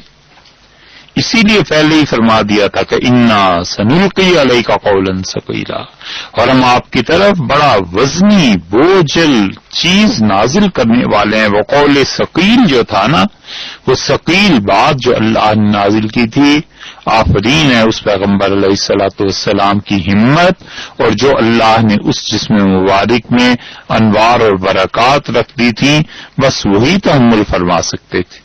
اسی لیے پہلے ہی فرما دیا تھا کہ انا سنلقی علیک قولا ثقیلا، اور ہم آپ کی طرف بڑا وزنی بوجھل چیز نازل کرنے والے ہیں. وہ قول ثقیل جو تھا نا، وہ ثقیل بات جو اللہ نے نازل کی تھی. آفرین ہے اس پیغمبر علیہ الصلوۃ والسلام کی ہمت، اور جو اللہ نے اس جسم مبارک میں انوار اور برکات رکھ دی تھی، بس وہی تحمل فرما سکتے تھے.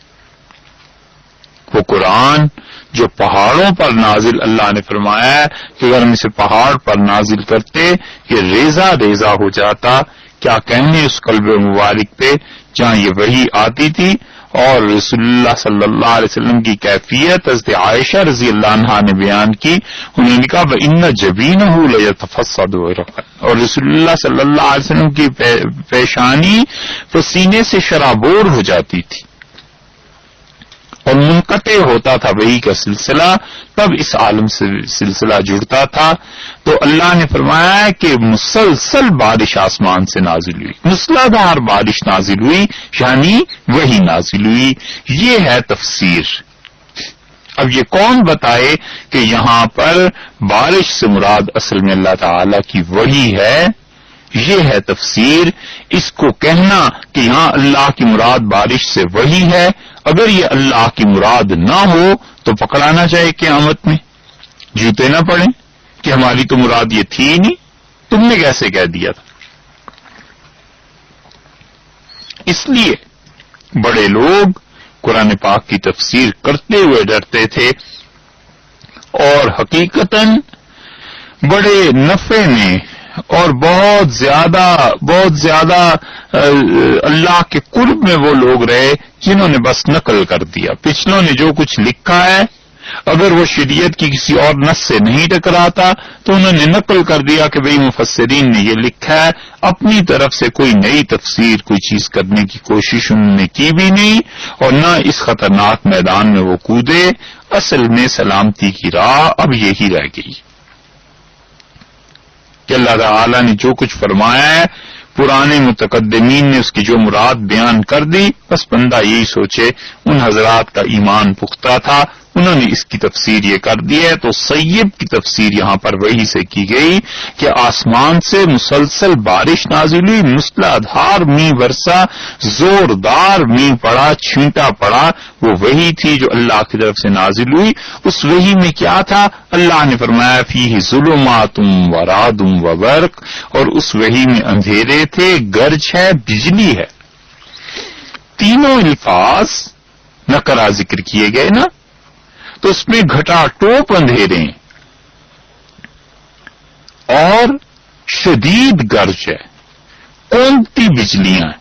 وہ قرآن جو پہاڑوں پر نازل، اللہ نے فرمایا ہے کہ اگر ہم اسے پہاڑ پر نازل کرتے یہ ریزہ ریزہ ہو جاتا. کیا کہنے اس قلب مبارک پہ جہاں یہ وحی آتی تھی. اور رسول اللہ صلی اللہ علیہ وسلم کی کیفیت حضرت عائشہ رضی اللہ عنہا نے بیان کی. انہوں نے کہا وَإِنَّ جَبِينَهُ لَيَتَفَصَّدُ عِرَقًا، اور رسول اللہ صلی اللہ علیہ وسلم کی پیشانی پسینے سے شرابور ہو جاتی تھی اور منقطع ہوتا تھا وحی کا سلسلہ، تب اس عالم سے سلسلہ جڑتا تھا. تو اللہ نے فرمایا کہ مسلسل بارش آسمان سے نازل ہوئی، موسلادھار بارش نازل ہوئی، یعنی وحی نازل ہوئی. یہ ہے تفسیر. اب یہ کون بتائے کہ یہاں پر بارش سے مراد اصل میں اللہ تعالی کی وحی ہے؟ یہ ہے تفسیر. اس کو کہنا کہ یہاں اللہ کی مراد بارش سے وحی ہے، اگر یہ اللہ کی مراد نہ ہو تو پکڑانا چاہے قیامت میں، جوتے نہ پڑیں کہ ہماری تو مراد یہ تھی ہی نہیں، تم نے کیسے کہہ دیا تھا؟ اس لیے بڑے لوگ قرآن پاک کی تفسیر کرتے ہوئے ڈرتے تھے، اور حقیقتاً بڑے نفع میں اور بہت زیادہ اللہ کے قرب میں وہ لوگ رہے جنہوں نے بس نقل کر دیا۔ پچھلوں نے جو کچھ لکھا ہے اگر وہ شریعت کی کسی اور نص سے نہیں ٹکراتا تو انہوں نے نقل کر دیا کہ بھئی مفسرین نے یہ لکھا ہے، اپنی طرف سے کوئی نئی تفسیر کوئی چیز کرنے کی کوشش انہوں نے کی بھی نہیں، اور نہ اس خطرناک میدان میں وہ کودے۔ اصل میں سلامتی کی راہ اب یہی رہ گئی کہ اللہ تعالی نے جو کچھ فرمایا ہے، پرانے متقدمین نے اس کی جو مراد بیان کر دی، بس بندہ یہی سوچے ان حضرات کا ایمان پختہ تھا، انہوں نے اس کی تفسیر یہ کر دی ہے۔ تو سیب کی تفسیر یہاں پر وہی سے کی گئی کہ آسمان سے مسلسل بارش نازل ہوئی، مسلح دھار میںہ برسا، زوردار میںہ پڑا، چھینٹا پڑا، وہ وہی تھی جو اللہ کی طرف سے نازل ہوئی۔ اس وحی میں کیا تھا؟ اللہ نے فرمایا فیہ ظلمات و رعد و برق، اور اس وحی میں اندھیرے تھے، گرج ہے، بجلی ہے۔ تینوں الفاظ نکرہ ذکر کیے گئے نا، تو اس میں گھٹا ٹوپ اندھیرے اور شدید گرج ہے، کونتی بجلیاں ہیں،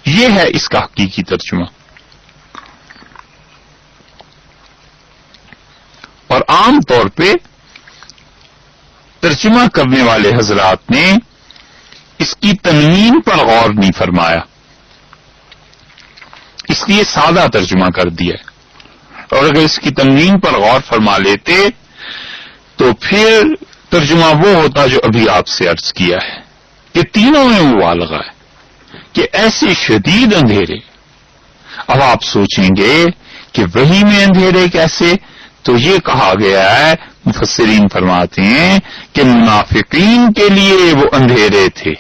یہ ہے اس کا حقیقی ترجمہ۔ اور عام طور پہ ترجمہ کرنے والے حضرات نے اس کی تنوین پر غور نہیں فرمایا، اس لیے سادہ ترجمہ کر دیا، اور اگر اس کی تنوین پر غور فرما لیتے تو پھر ترجمہ وہ ہوتا جو ابھی آپ سے عرض کیا ہے کہ تینوں میں مبالغہ ہے کہ ایسے شدید اندھیرے۔ اب آپ سوچیں گے کہ وحی میں اندھیرے کیسے؟ تو یہ کہا گیا ہے، مفسرین فرماتے ہیں کہ منافقین کے لیے وہ اندھیرے تھے،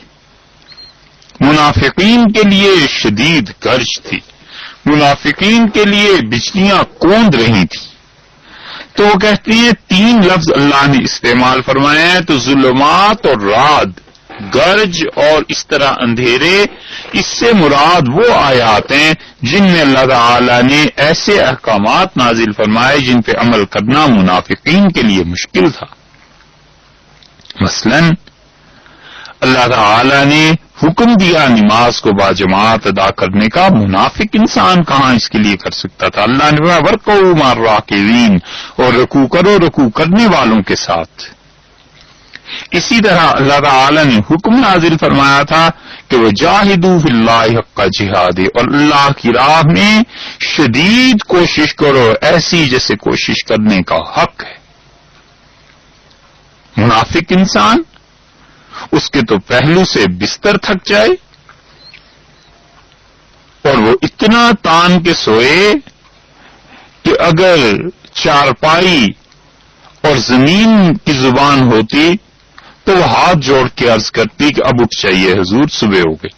منافقین کے لیے شدید گرج تھی، منافقین کے لیے بجلیاں کوند رہی تھی۔ تو وہ کہتے ہیں تین لفظ اللہ نے استعمال فرمائے ہیں، تو ظلمات اور رعد، گرج اور اس طرح اندھیرے، اس سے مراد وہ آیات ہیں جن میں اللہ تعالی نے ایسے احکامات نازل فرمائے جن پہ عمل کرنا منافقین کے لیے مشکل تھا۔ مثلا اللہ تعالی نے حکم دیا نماز کو باجماعت ادا کرنے کا، منافق انسان کہاں اس کے لیے کر سکتا تھا؟ اللہ نے فرمایا وَرْكَعُوا مَعَ الرَّاكِعِينَ، اور رکوع کرو رکوع کرنے والوں کے ساتھ۔ اسی طرح اللہ تعالی نے حکم نازل فرمایا تھا کہ وَجَاهِدُوا فِي اللَّهِ حَقَّ جِهَادِهِ، اور اللہ کی راہ میں شدید کوشش کرو، ایسی جیسے کوشش کرنے کا حق ہے۔ منافق انسان اس کے تو پہلو سے بستر تھک جائے اور وہ اتنا تان کے سوئے کہ اگر چارپائی اور زمین کی زبان ہوتی تو وہ ہاتھ جوڑ کے عرض کرتی کہ اب اٹھ جائیے حضور، صبح ہو گئی۔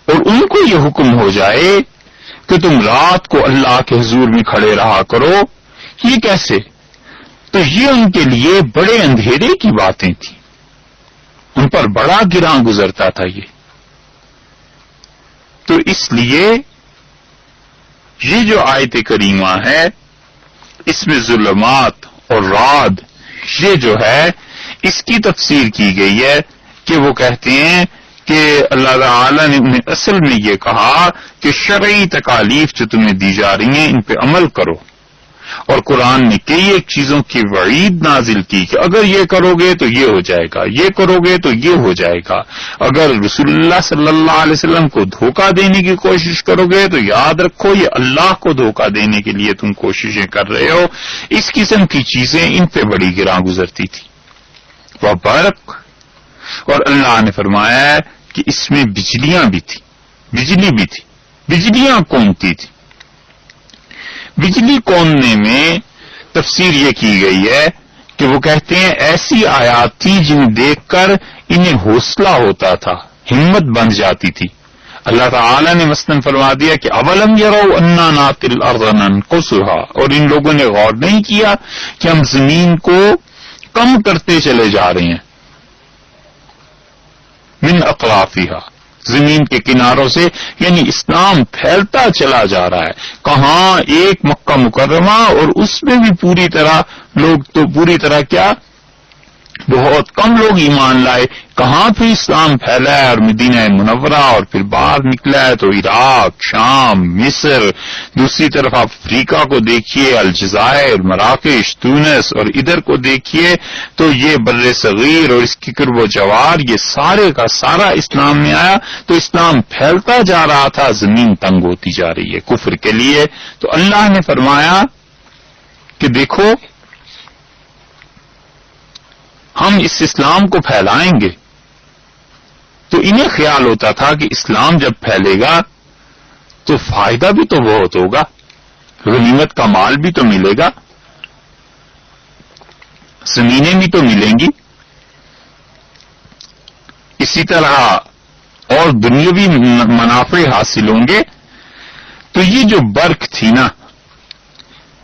اور ان کو یہ حکم ہو جائے کہ تم رات کو اللہ کے حضور میں کھڑے رہا کرو، یہ کیسے؟ تو یہ ان کے لیے بڑے اندھیرے کی باتیں تھیں، ان پر بڑا گراں گزرتا تھا یہ۔ تو اس لیے یہ جو آیت کریمہ ہے اس میں ظلمات اور رعد یہ جو ہے اس کی تفسیر کی گئی ہے کہ وہ کہتے ہیں کہ اللہ تعالی نے انہیں اصل میں یہ کہا کہ شرعی تکالیف جو تمہیں دی جا رہی ہیں ان پہ عمل کرو، اور قرآن نے کئی ایک چیزوں کی وعید نازل کی کہ اگر یہ کرو گے تو یہ ہو جائے گا، یہ کرو گے تو یہ ہو جائے گا، اگر رسول اللہ صلی اللہ علیہ وسلم کو دھوکہ دینے کی کوشش کرو گے تو یاد رکھو یہ اللہ کو دھوکہ دینے کے لیے تم کوششیں کر رہے ہو۔ اس قسم کی چیزیں ان پہ بڑی گراں گزرتی تھی۔ وہ برق، اور اللہ نے فرمایا ہے کہ اس میں بجلیاں بھی تھی، بجلی بھی تھی، بجلیاں کونتی تھی۔ بجلی کوننے میں تفسیر یہ کی گئی ہے کہ وہ کہتے ہیں ایسی آیات تھی جنہیں دیکھ کر انہیں حوصلہ ہوتا تھا، ہمت بن جاتی تھی۔ اللہ تعالی نے مثلاً فرما دیا کہ اولم یروا انا ناتی الارض ننقصها، اور ان لوگوں نے غور نہیں کیا کہ ہم زمین کو کم کرتے چلے جا رہے ہیں، من اطرافها، زمین کے کناروں سے، یعنی اسلام پھیلتا چلا جا رہا ہے۔ کہاں ایک مکہ مکرمہ، اور اس میں بھی پوری طرح لوگ تو پوری طرح کیا، بہت کم لوگ ایمان لائے۔ کہاں پھر اسلام پھیلا ہے، اور مدینہ منورہ، اور پھر باہر نکلا ہے تو عراق، شام، مصر، دوسری طرف آپ افریقہ کو دیکھیے، الجزائر، مراکش، تونس، اور ادھر کو دیکھیے تو یہ بر صغیر اور اس کی قرب و جوار، یہ سارے کا سارا اسلام میں آیا۔ تو اسلام پھیلتا جا رہا تھا، زمین تنگ ہوتی جا رہی ہے کفر کے لیے۔ تو اللہ نے فرمایا کہ دیکھو ہم اس اسلام کو پھیلائیں گے۔ تو انہیں خیال ہوتا تھا کہ اسلام جب پھیلے گا تو فائدہ بھی تو بہت ہوگا، غنیمت کا مال بھی تو ملے گا، زمینیں بھی تو ملیں گی، اسی طرح اور دنیاوی منافع حاصل ہوں گے۔ تو یہ جو برق تھی نا،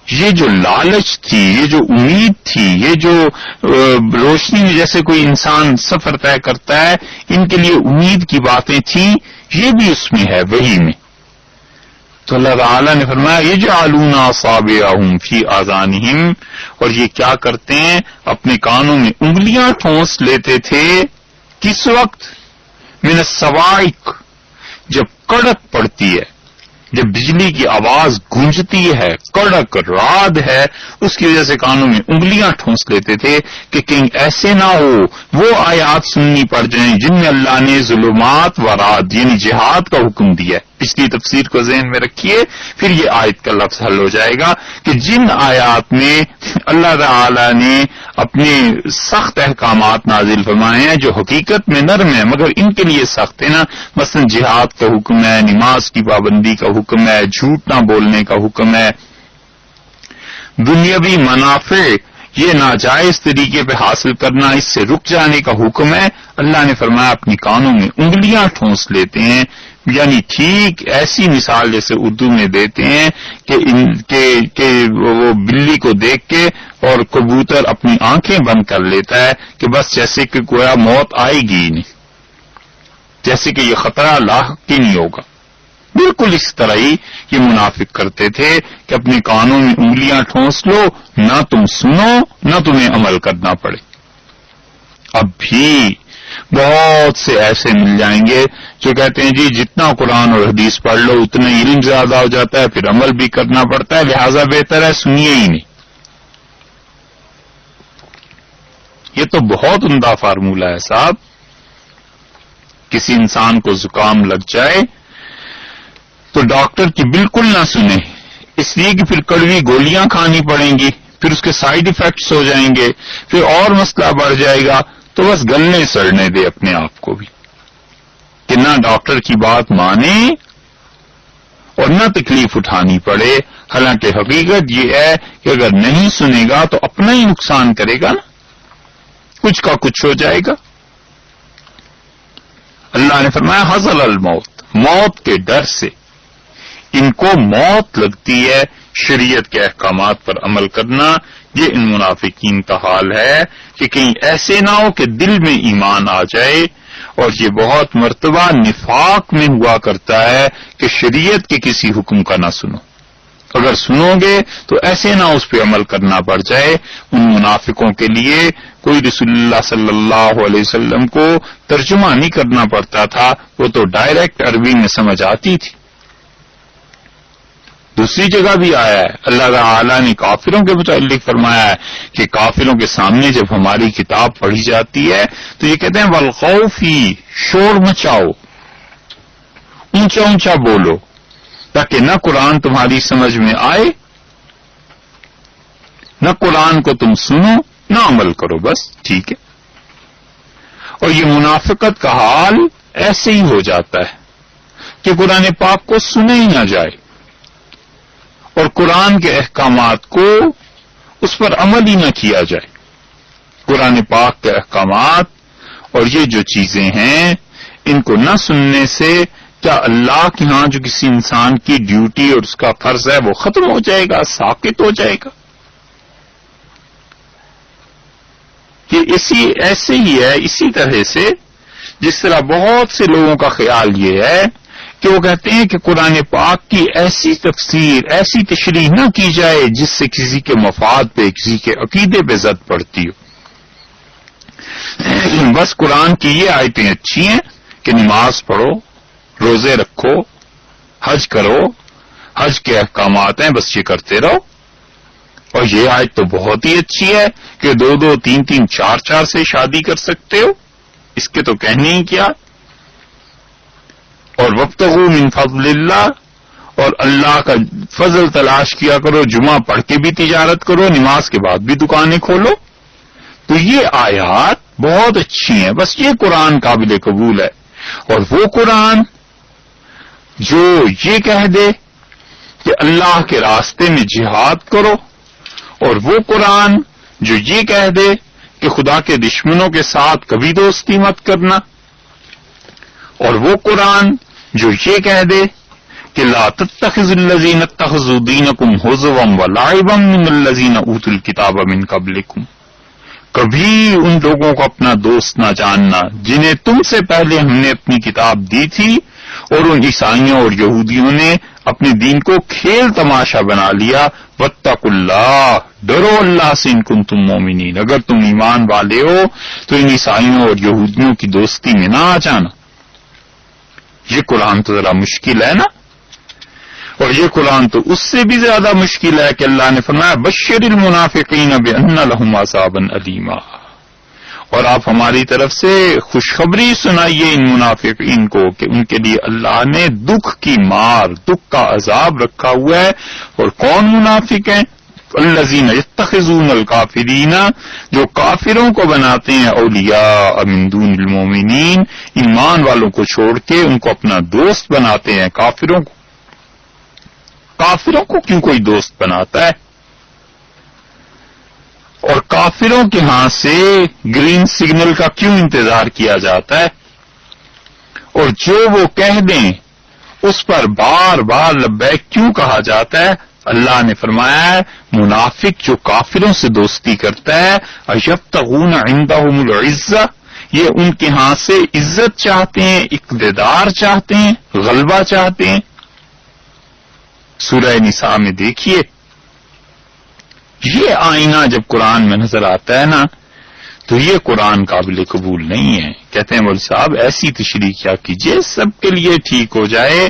یہ جو لالچ تھی، یہ جو امید تھی، یہ جو روشنی میں جیسے کوئی انسان سفر طے کرتا ہے، ان کے لیے امید کی باتیں تھیں، یہ بھی اس میں ہے، وہی میں۔ تو اللہ تعالی نے فرمایا یجعلون اصابعهم فی آذانہم، اور یہ کیا کرتے ہیں، اپنے کانوں میں انگلیاں ٹھونس لیتے تھے۔ کس وقت؟ من الصواعق، جب کڑک پڑتی ہے، جب بجلی کی آواز گونجتی ہے، کڑک رعد ہے، اس کی وجہ سے کانوں میں انگلیاں ٹھونس لیتے تھے کہ کہیں ایسے نہ ہو وہ آیات سننی پڑ جائیں جن میں اللہ نے ظلمات و رعد یعنی جہاد کا حکم دیا ہے۔ پچھلی تفسیر کو ذہن میں رکھیے، پھر یہ آیت کا لفظ حل ہو جائے گا کہ جن آیات میں اللہ تعالی نے اپنے سخت احکامات نازل فرمائے ہیں جو حقیقت میں نرم ہیں مگر ان کے لیے سخت ہے نا، مثلا جہاد کا حکم ہے، نماز کی پابندی کا حکم ہے، جھوٹ نہ بولنے کا حکم ہے، دنیاوی منافع یہ ناجائز طریقے پہ حاصل کرنا، اس سے رک جانے کا حکم ہے۔ اللہ نے فرمایا اپنی کانوں میں انگلیاں ٹھونس لیتے ہیں، یعنی ٹھیک ایسی مثال جیسے اردو میں دیتے ہیں کہ وہ بلی کو دیکھ کے اور کبوتر اپنی آنکھیں بند کر لیتا ہے کہ بس جیسے کہ گویا موت آئے گی ہی نہیں، جیسے کہ یہ خطرہ لاحق ہی نہیں ہوگا۔ بالکل اس طرح ہی یہ منافق کرتے تھے کہ اپنے کانوں میں انگلیاں ٹھونس لو، نہ تم سنو نہ تمہیں عمل کرنا پڑے۔ اب بھی بہت سے ایسے مل جائیں گے جو کہتے ہیں جی جتنا قرآن اور حدیث پڑھ لو اتنا علم زیادہ ہو جاتا ہے، پھر عمل بھی کرنا پڑتا ہے، لہذا بہتر ہے سنیے ہی نہیں۔ یہ تو بہت عمدہ فارمولہ ہے صاحب۔ کسی انسان کو زکام لگ جائے تو ڈاکٹر کی بالکل نہ سنے، اس لیے کہ پھر کڑوی گولیاں کھانی پڑیں گی، پھر اس کے سائیڈ ایفیکٹس ہو جائیں گے، پھر اور مسئلہ بڑھ جائے گا۔ تو بس گلنے سڑنے دے اپنے آپ کو بھی کہ نہ ڈاکٹر کی بات مانے اور نہ تکلیف اٹھانی پڑے۔ حالانکہ حقیقت یہ ہے کہ اگر نہیں سنے گا تو اپنا ہی نقصان کرے گا نا، کچھ کا کچھ ہو جائے گا۔ اللہ نے فرمایا حذر الموت، موت کے ڈر سے ان کو موت لگتی ہے شریعت کے احکامات پر عمل کرنا۔ یہ ان منافقین کا حال ہے کہ کہیں ایسے نہ ہو کہ دل میں ایمان آ جائے، اور یہ بہت مرتبہ نفاق میں ہوا کرتا ہے کہ شریعت کے کسی حکم کا نہ سنو، اگر سنو گے تو ایسے نہ اس پہ عمل کرنا پڑ جائے۔ ان منافقوں کے لیے کوئی رسول اللہ صلی اللہ علیہ وسلم کو ترجمہ نہیں کرنا پڑتا تھا، وہ تو ڈائریکٹ عربی میں سمجھ آتی تھی۔ دوسری جگہ بھی آیا ہے، اللہ تعالی نے کافروں کے متعلق فرمایا ہے کہ کافروں کے سامنے جب ہماری کتاب پڑھی جاتی ہے تو یہ کہتے ہیں والخوفی، شور مچاؤ، اونچا اونچا بولو، تاکہ نہ قرآن تمہاری سمجھ میں آئے، نہ قرآن کو تم سنو نہ عمل کرو، بس ٹھیک ہے۔ اور یہ منافقت کا حال ایسے ہی ہو جاتا ہے کہ قرآن پاک کو سنے ہی نہ جائے اور قرآن کے احکامات کو اس پر عمل ہی نہ کیا جائے۔ قرآن پاک کے احکامات اور یہ جو چیزیں ہیں ان کو نہ سننے سے کیا اللہ کے ہاں جو کسی انسان کی ڈیوٹی اور اس کا فرض ہے وہ ختم ہو جائے گا، ساقط ہو جائے گا؟ یہ ایسے ہی ہے، اسی طرح سے جس طرح بہت سے لوگوں کا خیال یہ ہے کہ وہ کہتے ہیں کہ قرآن پاک کی ایسی تفسیر، ایسی تشریح نہ کی جائے جس سے کسی کے مفاد پہ، کسی کے عقیدے پہ زد پڑتی ہو۔ بس قرآن کی یہ آیتیں اچھی ہیں کہ نماز پڑھو، روزے رکھو، حج کرو، حج کے احکامات ہیں، بس یہ کرتے رہو۔ اور یہ آیت تو بہت ہی اچھی ہے کہ 2 3 4 سے شادی کر سکتے ہو، اس کے تو کہنے ہی کیا۔ اور وابتغوا من فضل اللہ، اور اللہ کا فضل تلاش کیا کرو، جمعہ پڑھ کے بھی تجارت کرو، نماز کے بعد بھی دکانیں کھولو۔ تو یہ آیات بہت اچھی ہیں، بس یہ قرآن قابل قبول ہے۔ اور وہ قرآن جو یہ کہہ دے کہ اللہ کے راستے میں جہاد کرو، اور وہ قرآن جو یہ کہہ دے کہ خدا کے دشمنوں کے ساتھ کبھی دوستی مت کرنا، اور وہ قرآن جو یہ کہہ دے کہ لا تتخذوا الذین اتخذوا دینکم ہزوا ولعبا من الذین اوتوا الکتاب من قبلکم، کبھی ان لوگوں کو اپنا دوست نہ جاننا جنہیں تم سے پہلے ہم نے اپنی کتاب دی تھی، اور ان عیسائیوں اور یہودیوں نے اپنے دین کو کھیل تماشا بنا لیا۔ واتقوا اللہ، ڈرو اللہ سے ان کنتم مومنین، اگر تم ایمان والے ہو تو ان عیسائیوں اور یہودیوں کی دوستی میں نہ آ جانا۔ یہ قرآن تو ذرا مشکل ہے نا، اور یہ قرآن تو اس سے بھی زیادہ مشکل ہے کہ اللہ نے فرمایا بشر المنافقین بان لهم عذابا الیما، اور آپ ہماری طرف سے خوشخبری سنائیے ان منافقین کو کہ ان کے لیے اللہ نے دکھ کی مار، دکھ کا عذاب رکھا ہوا ہے۔ اور کون منافق ہیں؟ الذین یتخذون الکافرین، جو کافروں کو بناتے ہیں اولیاء من دون المومنین، ایمان والوں کو چھوڑ کے ان کو اپنا دوست بناتے ہیں۔ کافروں کو کیوں کوئی دوست بناتا ہے؟ اور کافروں کے ہاں سے گرین سگنل کا کیوں انتظار کیا جاتا ہے؟ اور جو وہ کہہ دیں اس پر بار بار لبیک کیوں کہا جاتا ہے؟ اللہ نے فرمایا ہے منافق جو کافروں سے دوستی کرتا ہے ایبتغون عندهم العزہ، یہ ان کے ہاں سے عزت چاہتے ہیں، اقتدار چاہتے ہیں، غلبہ چاہتے ہیں۔ سورہ نساء میں دیکھیے، یہ آئینہ جب قرآن میں نظر آتا ہے نا تو یہ قرآن قابل قبول نہیں ہے۔ کہتے ہیں مولوی صاحب ایسی تشریح کیا کیجئے سب کے لیے ٹھیک ہو جائے،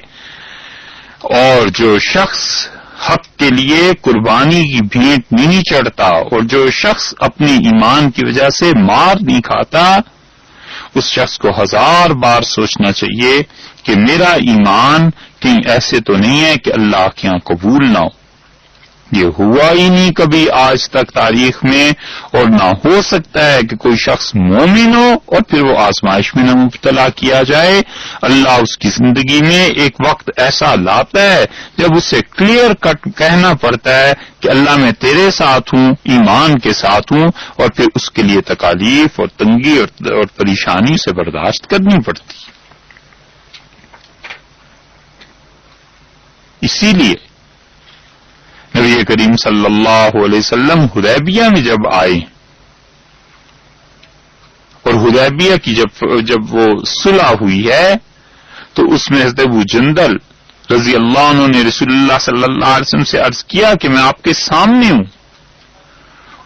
اور جو شخص حق کے لیے قربانی کی بھیٹ نہیں چڑھتا، اور جو شخص اپنی ایمان کی وجہ سے مار نہیں کھاتا، اس شخص کو 1000 بار سوچنا چاہیے کہ میرا ایمان کہیں ایسے تو نہیں ہے کہ اللہ کے یہاں قبول نہ ہو۔ یہ ہوا ہی نہیں کبھی آج تک تاریخ میں، اور نہ ہو سکتا ہے کہ کوئی شخص مومن ہو اور پھر وہ آزمائش میں نہ مبتلا کیا جائے۔ اللہ اس کی زندگی میں ایک وقت ایسا لاتا ہے جب اسے کلیئر کٹ کہنا پڑتا ہے کہ اللہ میں تیرے ساتھ ہوں، ایمان کے ساتھ ہوں، اور پھر اس کے لیے تکالیف اور تنگی اور پریشانی سے برداشت کرنی پڑتی۔ اسی لیے نبی کریم صلی اللہ علیہ وسلم حدیبیہ میں جب آئے، اور حدیبیہ کی جب وہ صلح ہوئی ہے تو اس میں حضرت ابو جندل رضی اللہ عنہ نے رسول اللہ صلی اللہ علیہ وسلم سے عرض کیا کہ میں آپ کے سامنے ہوں،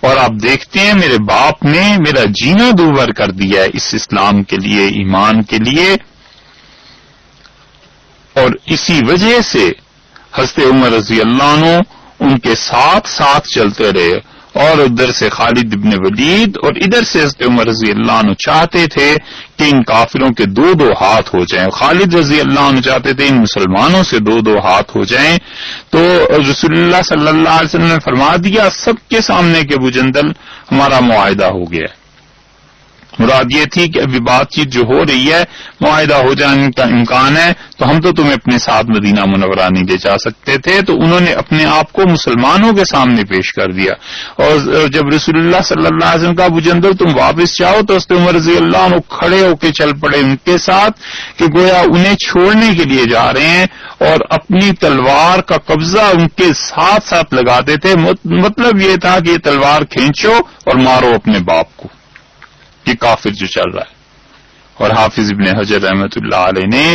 اور آپ دیکھتے ہیں میرے باپ نے میرا جینا دوبر کر دیا ہے اس اسلام کے لیے، ایمان کے لیے، اور اسی وجہ سے حضرت عمر رضی اللہ عنہ ان کے ساتھ ساتھ چلتے رہے، اور ادھر سے خالد ابن ولید اور ادھر سے حضرت عمر رضی اللہ عنہ چاہتے تھے کہ ان کافروں کے 2 ہاتھ ہو جائیں، خالد رضی اللہ عنہ چاہتے تھے ان مسلمانوں سے 2 ہاتھ ہو جائیں۔ تو رسول اللہ صلی اللہ علیہ وسلم نے فرما دیا سب کے سامنے کہ ابو جندل ہمارا معاہدہ ہو گیا، مراد یہ تھی کہ ابھی بات چیت جو ہو رہی ہے معاہدہ ہو جانے کا امکان ہے تو ہم تو تمہیں اپنے ساتھ مدینہ منورہ نہیں لے جا سکتے تھے. تو انہوں نے اپنے آپ کو مسلمانوں کے سامنے پیش کر دیا. اور جب رسول اللہ صلی اللہ علیہ وسلم کا ابو جندل تم واپس جاؤ تو حضرت عمر رضی اللہ عنہ کھڑے ہو کے چل پڑے ان کے ساتھ کہ گویا انہیں چھوڑنے کے لیے جا رہے ہیں اور اپنی تلوار کا قبضہ ان کے ساتھ ساتھ لگاتے تھے. مطلب یہ تھا کہ یہ تلوار کھینچو اور مارو اپنے باپ کو، یہ کافر جو چل رہا ہے. اور حافظ ابن حجر رحمۃ اللہ علیہ نے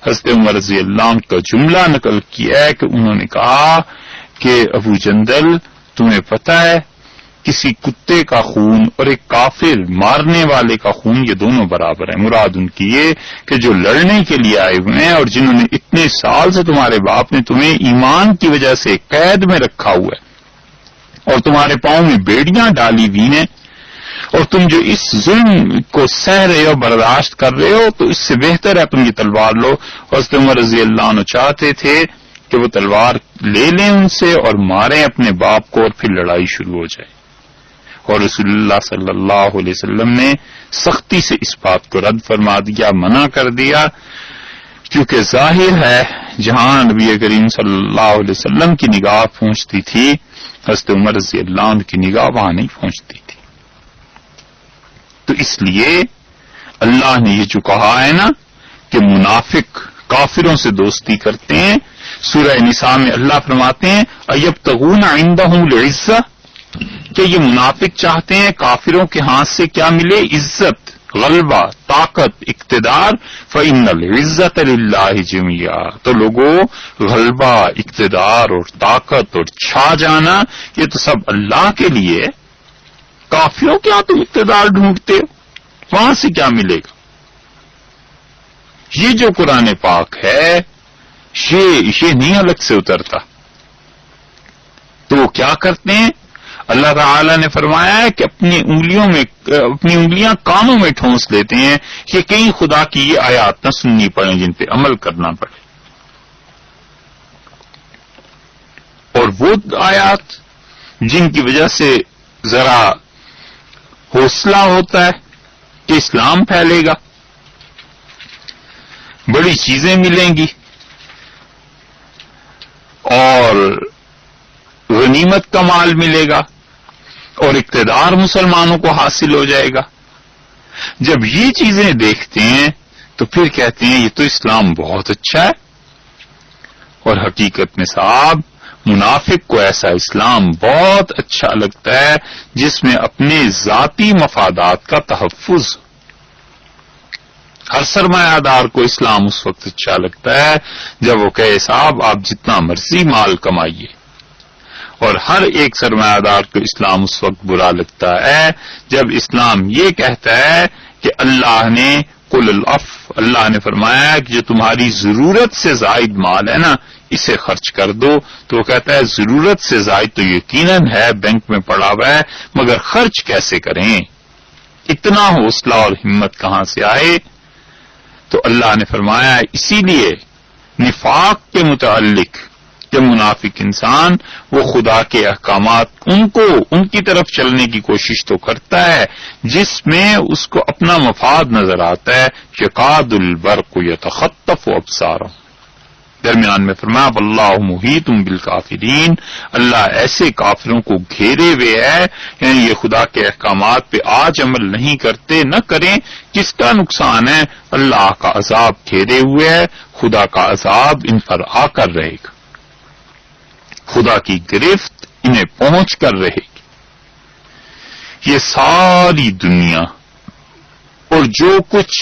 حضرت عمر رضی اللہ عنہ کا جملہ نقل کیا ہے کہ انہوں نے کہا کہ ابو جندل تمہیں پتہ ہے کسی کتے کا خون اور ایک کافر مارنے والے کا خون یہ دونوں برابر ہیں. مراد ان کی یہ کہ جو لڑنے کے لیے آئے ہوئے ہیں اور جنہوں نے اتنے سال سے تمہارے باپ نے تمہیں ایمان کی وجہ سے قید میں رکھا ہوا ہے اور تمہارے پاؤں میں بیڑیاں ڈالی ہوئی ہیں اور تم جو اس ظلم کو سہ رہے ہو برداشت کر رہے ہو تو اس سے بہتر ہے تم یہ تلوار لو. حضرت عمر رضی اللہ عنہ چاہتے تھے کہ وہ تلوار لے لیں ان سے اور ماریں اپنے باپ کو اور پھر لڑائی شروع ہو جائے. اور رسول اللہ صلی اللہ علیہ وسلم نے سختی سے اس بات کو رد فرما دیا، منع کر دیا، کیونکہ ظاہر ہے جہاں نبی کریم صلی اللہ علیہ وسلم کی نگاہ پہنچتی تھی حضرت عمر رضی اللہ عنہ کی نگاہ وہاں نہیں پہنچتی تھی. تو اس لیے اللہ نے یہ جو کہا ہے نا کہ منافق کافروں سے دوستی کرتے ہیں، سورہ نساء میں اللہ فرماتے ہیں ایبتغون عندہم العزہ، کہ یہ منافق چاہتے ہیں کافروں کے ہاتھ سے کیا ملے؟ عزت، غلبہ، طاقت، اقتدار. فإن العزة للہ جميعا، تو لوگوں غلبہ، اقتدار اور طاقت اور چھا جانا یہ تو سب اللہ کے لیے. کافروں کیا تم اقتدار ڈھونڈتے ہو؟ وہاں سے کیا ملے گا؟ یہ جو قرآن پاک ہے یہ نہیں الگ سے اترتا. تو وہ کیا کرتے ہیں؟ اللہ تعالی نے فرمایا ہے کہ اپنی انگلیاں کانوں میں ٹھونس لیتے ہیں کہ کہیں خدا کی یہ آیات نہ سننی پڑیں جن پہ عمل کرنا پڑے. اور وہ آیات جن کی وجہ سے ذرا حوصلہ ہوتا ہے کہ اسلام پھیلے گا، بڑی چیزیں ملیں گی اور غنیمت کا مال ملے گا اور اقتدار مسلمانوں کو حاصل ہو جائے گا. جب یہ چیزیں دیکھتے ہیں تو پھر کہتے ہیں یہ تو اسلام بہت اچھا ہے. اور حقیقت میں صاحب منافق کو ایسا اسلام بہت اچھا لگتا ہے جس میں اپنے ذاتی مفادات کا تحفظ. ہر سرمایہ دار کو اسلام اس وقت اچھا لگتا ہے جب وہ کہے صاحب آپ جتنا مرضی مال کمائیے. اور ہر ایک سرمایہ دار کو اسلام اس وقت برا لگتا ہے جب اسلام یہ کہتا ہے کہ اللہ نے قل العفو، اللہ نے فرمایا کہ جو تمہاری ضرورت سے زائد مال ہے نا اسے خرچ کر دو. تو وہ کہتا ہے ضرورت سے زائد تو یقیناً ہے، بینک میں پڑا ہوا ہے، مگر خرچ کیسے کریں؟ اتنا حوصلہ اور ہمت کہاں سے آئے؟ تو اللہ نے فرمایا اسی لیے نفاق کے متعلق کہ منافق انسان وہ خدا کے احکامات ان کی طرف چلنے کی کوشش تو کرتا ہے جس میں اس کو اپنا مفاد نظر آتا ہے. یکاد البرق یتخطف ابصارهم، درمیان میں فرمایا واللہ محیط بالکافرین، اللہ ایسے کافروں کو گھیرے ہوئے ہے، یعنی یہ خدا کے احکامات پہ آج عمل نہیں کرتے، نہ کریں. کس کا نقصان ہے؟ اللہ کا عذاب گھیرے ہوئے ہے، خدا کا عذاب ان پر آ کر رہے گا، خدا کی گرفت انہیں پہنچ کر رہے گی. یہ ساری دنیا اور جو کچھ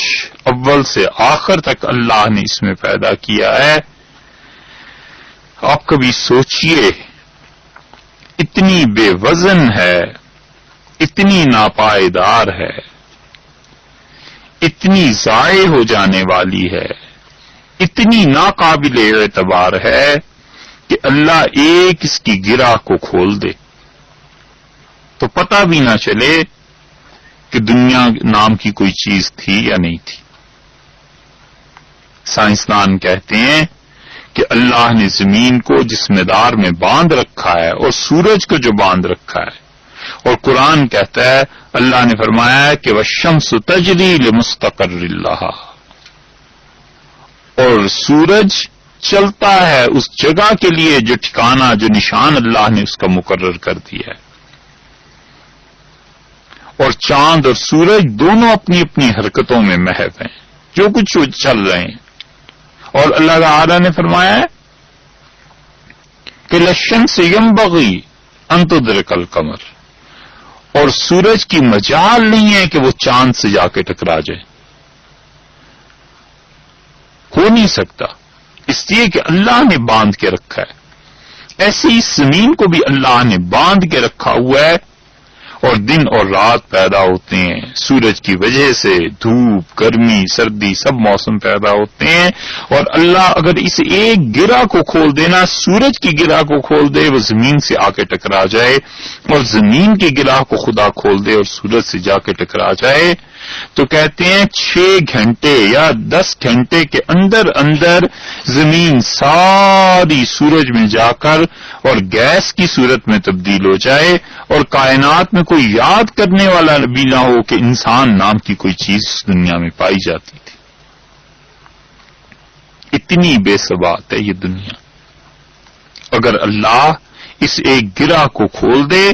اول سے آخر تک اللہ نے اس میں پیدا کیا ہے، آپ کبھی سوچئے اتنی بے وزن ہے، اتنی ناپائیدار ہے، اتنی ضائع ہو جانے والی ہے، اتنی ناقابل اعتبار ہے کہ اللہ ایک اس کی گرہ کو کھول دے تو پتہ بھی نہ چلے کہ دنیا نام کی کوئی چیز تھی یا نہیں تھی. سائنسدان کہتے ہیں کہ اللہ نے زمین کو جس مدار میں باندھ رکھا ہے اور سورج کو جو باندھ رکھا ہے اور قرآن کہتا ہے، اللہ نے فرمایا ہے کہ والشمس تجری لمستقر لہا، اور سورج چلتا ہے اس جگہ کے لیے جو ٹھکانہ، جو نشان اللہ نے اس کا مقرر کر دیا ہے، اور چاند اور سورج دونوں اپنی اپنی حرکتوں میں محو ہیں، جو کچھ وہ چل رہے ہیں. اور اللہ تعالی نے فرمایا ہے کہ للشمس ينبغي ان تدرك القمر، اور سورج کی مجال نہیں ہے کہ وہ چاند سے جا کے ٹکرا جائے، ہو نہیں سکتا، اس لیے کہ اللہ نے باندھ کے رکھا ہے. ایسی اس زمین کو بھی اللہ نے باندھ کے رکھا ہوا ہے، اور دن اور رات پیدا ہوتے ہیں سورج کی وجہ سے، دھوپ، گرمی، سردی، سب موسم پیدا ہوتے ہیں. اور اللہ اگر اس ایک گرہ کو کھول دینا، سورج کی گرہ کو کھول دے، وہ زمین سے آ کے ٹکرا جائے، اور زمین کی گرہ کو خدا کھول دے اور سورج سے جا کے ٹکرا جائے، تو کہتے ہیں 6 گھنٹے یا 10 گھنٹے کے اندر اندر زمین ساری سورج میں جا کر اور گیس کی صورت میں تبدیل ہو جائے، اور کائنات میں کوئی یاد کرنے والا بھی نہ ہو کہ انسان نام کی کوئی چیز اس دنیا میں پائی جاتی تھی. اتنی بے ثبات ہے یہ دنیا. اگر اللہ اس ایک گرہ کو کھول دے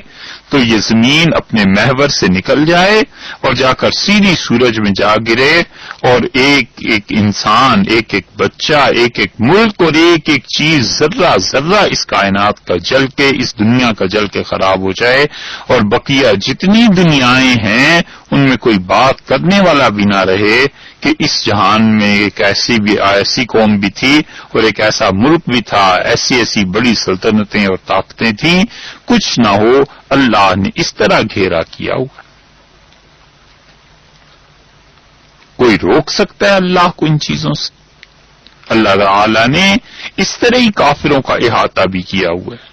تو یہ زمین اپنے محور سے نکل جائے اور جا کر سیدھی سورج میں جا گرے، اور ایک ایک انسان، ایک ایک بچہ، ایک ایک ملک اور ایک ایک چیز ذرہ ذرہ اس کائنات کا جل کے، اس دنیا کا جل کے خراب ہو جائے، اور بقیہ جتنی دنیایں ہیں ان میں کوئی بات کرنے والا بھی نہ رہے کہ اس جہان میں ایک ایسی قوم بھی تھی اور ایک ایسا ملک بھی تھا، ایسی بڑی سلطنتیں اور طاقتیں تھیں، کچھ نہ ہو. اللہ نے اس طرح گھیرا کیا ہوا. کوئی روک سکتا ہے اللہ کو ان چیزوں سے؟ اللہ تعالی نے اس طرح ہی کافروں کا احاطہ بھی کیا ہوا ہے.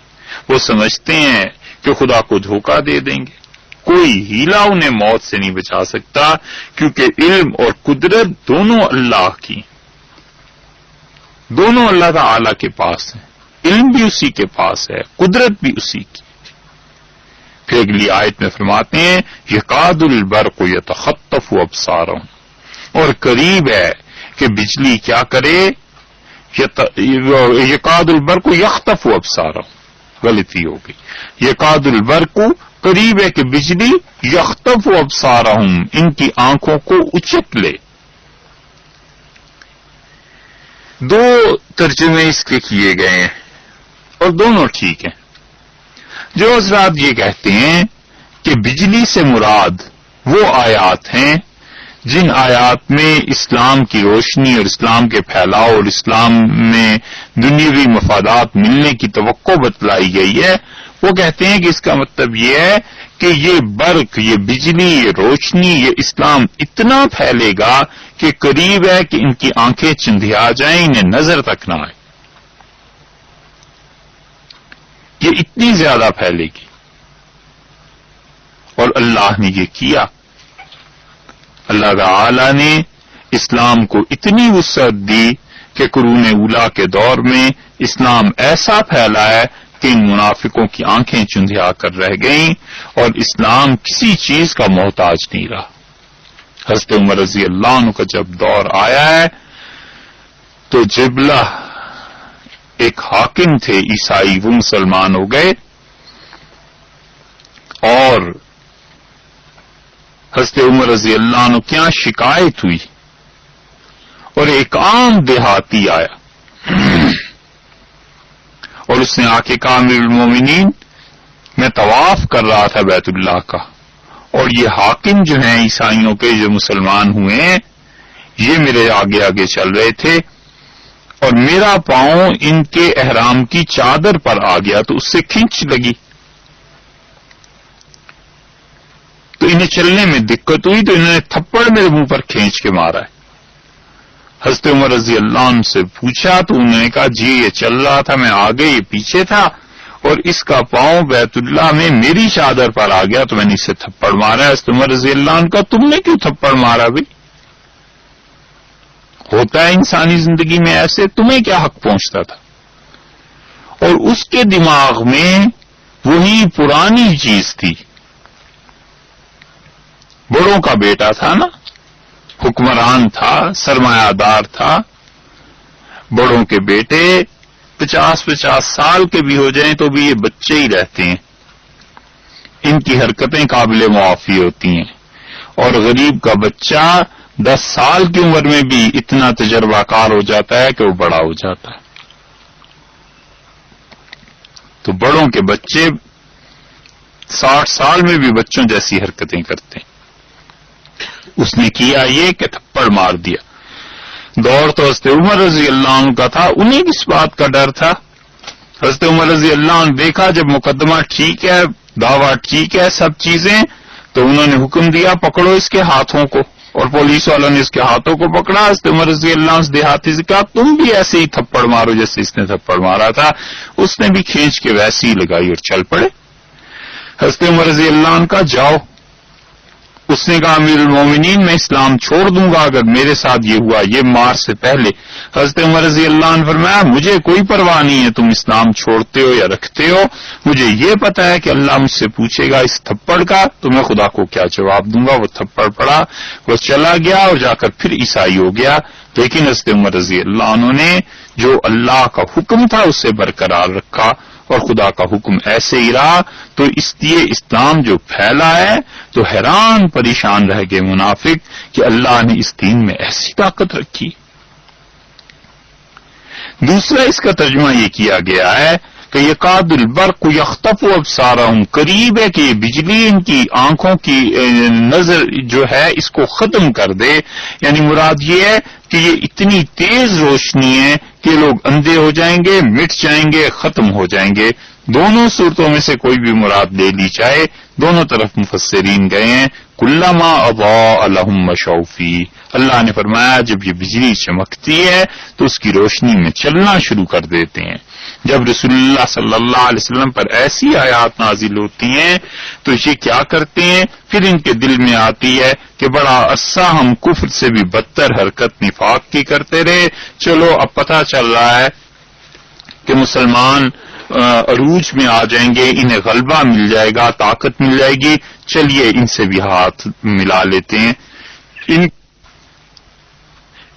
وہ سمجھتے ہیں کہ خدا کو دھوکہ دے دیں گے، کوئی ہیلا انہیں موت سے نہیں بچا سکتا، کیونکہ علم اور قدرت دونوں اللہ کی، دونوں اللہ تعالی کے پاس ہیں. علم بھی اسی کے پاس ہے، قدرت بھی اسی کی. پھر اگلی آیت میں فرماتے ہیں یکاد البرق یتخطف ابصارهم، اور قریب ہے کہ بجلی کیا کرے، یکاد البرق یخطف ابصارهم، غلطی ہو گئی، یکاد البرق قریب ہے کہ بجلی یخطف ابصارهم، ان کی آنکھوں کو اچک لے. 2 ترجمے اس کے کیے گئے ہیں اور دونوں ٹھیک ہیں. جو حضرات یہ کہتے ہیں کہ بجلی سے مراد وہ آیات ہیں جن آیات میں اسلام کی روشنی اور اسلام کے پھیلاؤ اور اسلام میں دنیاوی مفادات ملنے کی توقع بتلائی گئی ہے، وہ کہتے ہیں کہ اس کا مطلب یہ ہے کہ یہ برق، یہ بجلی، یہ روشنی، یہ اسلام اتنا پھیلے گا کہ قریب ہے کہ ان کی آنکھیں چندھیا جائیں، انہیں نظر تک نہ آئے. یہ اتنی زیادہ پھیلے گی، اور اللہ نے یہ کیا. اللہ تعالی نے اسلام کو اتنی وسعت دی کہ قرون اولیٰ کے دور میں اسلام ایسا پھیلا ہے کہ ان منافقوں کی آنکھیں چندھیا کر رہ گئیں، اور اسلام کسی چیز کا محتاج نہیں رہا. حضرت عمر رضی اللہ عنہ کا جب دور آیا ہے تو جبلہ ایک حاکم تھے عیسائی، وہ مسلمان ہو گئے، اور حضرت عمر رضی اللہ عنہ کے یہاں شکایت ہوئی، اور ایک عام دیہاتی آیا اور اس نے آ کے کہا امیر المومنین، میں طواف کر رہا تھا بیت اللہ کا، اور یہ حاکم جو ہیں عیسائیوں کے جو مسلمان ہوئے ہیں، یہ میرے آگے آگے چل رہے تھے، اور میرا پاؤں ان کے احرام کی چادر پر آ گیا تو اس سے کھینچ لگی، تو انہیں چلنے میں دقت ہوئی، تو انہوں نے تھپڑ میرے منہ پر کھینچ کے مارا ہے. حضرت عمر رضی اللہ عنہ سے پوچھا تو انہوں نے کہا جی یہ چل رہا تھا، میں آگے یہ پیچھے تھا، اور اس کا پاؤں بیت اللہ میں میری چادر پر آ گیا تو میں نے اسے تھپڑ مارا. حضرت عمر رضی اللہ عنہ کا تم نے کیوں تھپڑ مارا بھائی؟ ہوتا ہے انسانی زندگی میں ایسے، تمہیں کیا حق پہنچتا تھا؟ اور اس کے دماغ میں وہی پرانی چیز تھی بڑوں کا بیٹا تھا نا، حکمران تھا، سرمایہ دار تھا. بڑوں کے بیٹے 50 سال کے بھی ہو جائیں تو بھی یہ بچے ہی رہتے ہیں. ان کی حرکتیں قابل معافی ہوتی ہیں. اور غریب کا بچہ 10 سال کی عمر میں بھی اتنا تجربہ کار ہو جاتا ہے کہ وہ بڑا ہو جاتا ہے. تو بڑوں کے بچے 60 سال میں بھی بچوں جیسی حرکتیں کرتے ہیں. اس نے کیا یہ کہ تھپڑ مار دیا. دور تو حضرت عمر رضی اللہ عنہ کا تھا، انہیں کس بات کا ڈر تھا؟ حضرت عمر رضی اللہ عنہ دیکھا جب مقدمہ ٹھیک ہے، دعویٰ ٹھیک ہے، سب چیزیں، تو انہوں نے حکم دیا پکڑو اس کے ہاتھوں کو، اور پولیس والوں نے اس کے ہاتھوں کو پکڑا. حضرت عمر رضی اللہ عنہ دیہاتی سے کہا تم بھی ایسے ہی تھپڑ مارو جیسے اس نے تھپڑ مارا تھا. اس نے بھی کھینچ کے ویسی ہی لگائی اور چل پڑے. حضرت عمر رضی اللہ عنہ کا جاؤ. اس نے کہا امیر المومنین میں اسلام چھوڑ دوں گا اگر میرے ساتھ یہ ہوا. یہ مار سے پہلے حضرت عمر رضی اللہ عنہ فرمایا مجھے کوئی پرواہ نہیں ہے تم اسلام چھوڑتے ہو یا رکھتے ہو، مجھے یہ پتا ہے کہ اللہ مجھ سے پوچھے گا اس تھپڑ کا تو میں خدا کو کیا جواب دوں گا. وہ تھپڑ پڑا، وہ چلا گیا اور جا کر پھر عیسائی ہو گیا. لیکن حضرت عمر رضی اللہ عنہ نے جو اللہ کا حکم تھا اسے برقرار رکھا اور خدا کا حکم ایسے ہی رہا. تو اس لیے اسلام جو پھیلا ہے تو حیران پریشان رہ گئے منافق کہ اللہ نے اس دین میں ایسی طاقت رکھی. دوسرا اس کا ترجمہ یہ کیا گیا ہے کہ یکاد البرق یخطف ابصارہم، قریب ہے کہ یہ بجلی ان کی آنکھوں کی نظر جو ہے اس کو ختم کر دے. یعنی مراد یہ ہے کہ یہ اتنی تیز روشنی ہے کہ لوگ اندھے ہو جائیں گے، مٹ جائیں گے، ختم ہو جائیں گے. دونوں صورتوں میں سے کوئی بھی مراد لے لی جائے، دونوں طرف مفسرین گئے ہیں. کلما اضاء لهم مشوا فیہ، اللہ نے فرمایا جب یہ بجلی چمکتی ہے تو اس کی روشنی میں چلنا شروع کر دیتے ہیں. جب رسول اللہ صلی اللہ علیہ وسلم پر ایسی آیات نازل ہوتی ہیں تو یہ کیا کرتے ہیں، پھر ان کے دل میں آتی ہے کہ بڑا عرصہ ہم کفر سے بھی بدتر حرکت نفاق کی کرتے رہے، چلو اب پتہ چل رہا ہے کہ مسلمان عروج میں آ جائیں گے، انہیں غلبہ مل جائے گا، طاقت مل جائے گی، چلیے ان سے بھی ہاتھ ملا لیتے ہیں.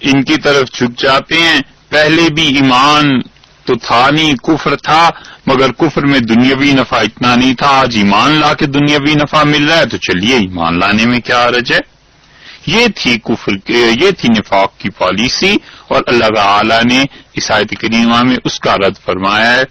ان کی طرف جھک جاتے ہیں. پہلے بھی ایمان تو تھا نہیں، کفر تھا، مگر کفر میں دنیاوی نفع اتنا نہیں تھا. آج ایمان لا کے دنیاوی نفع مل رہا ہے تو چلیے ایمان لانے میں کیا حرج ہے. یہ تھی نفاق کی پالیسی، اور اللہ تعالی نے اس آیت کریمہ میں اس کا رد فرمایا ہے.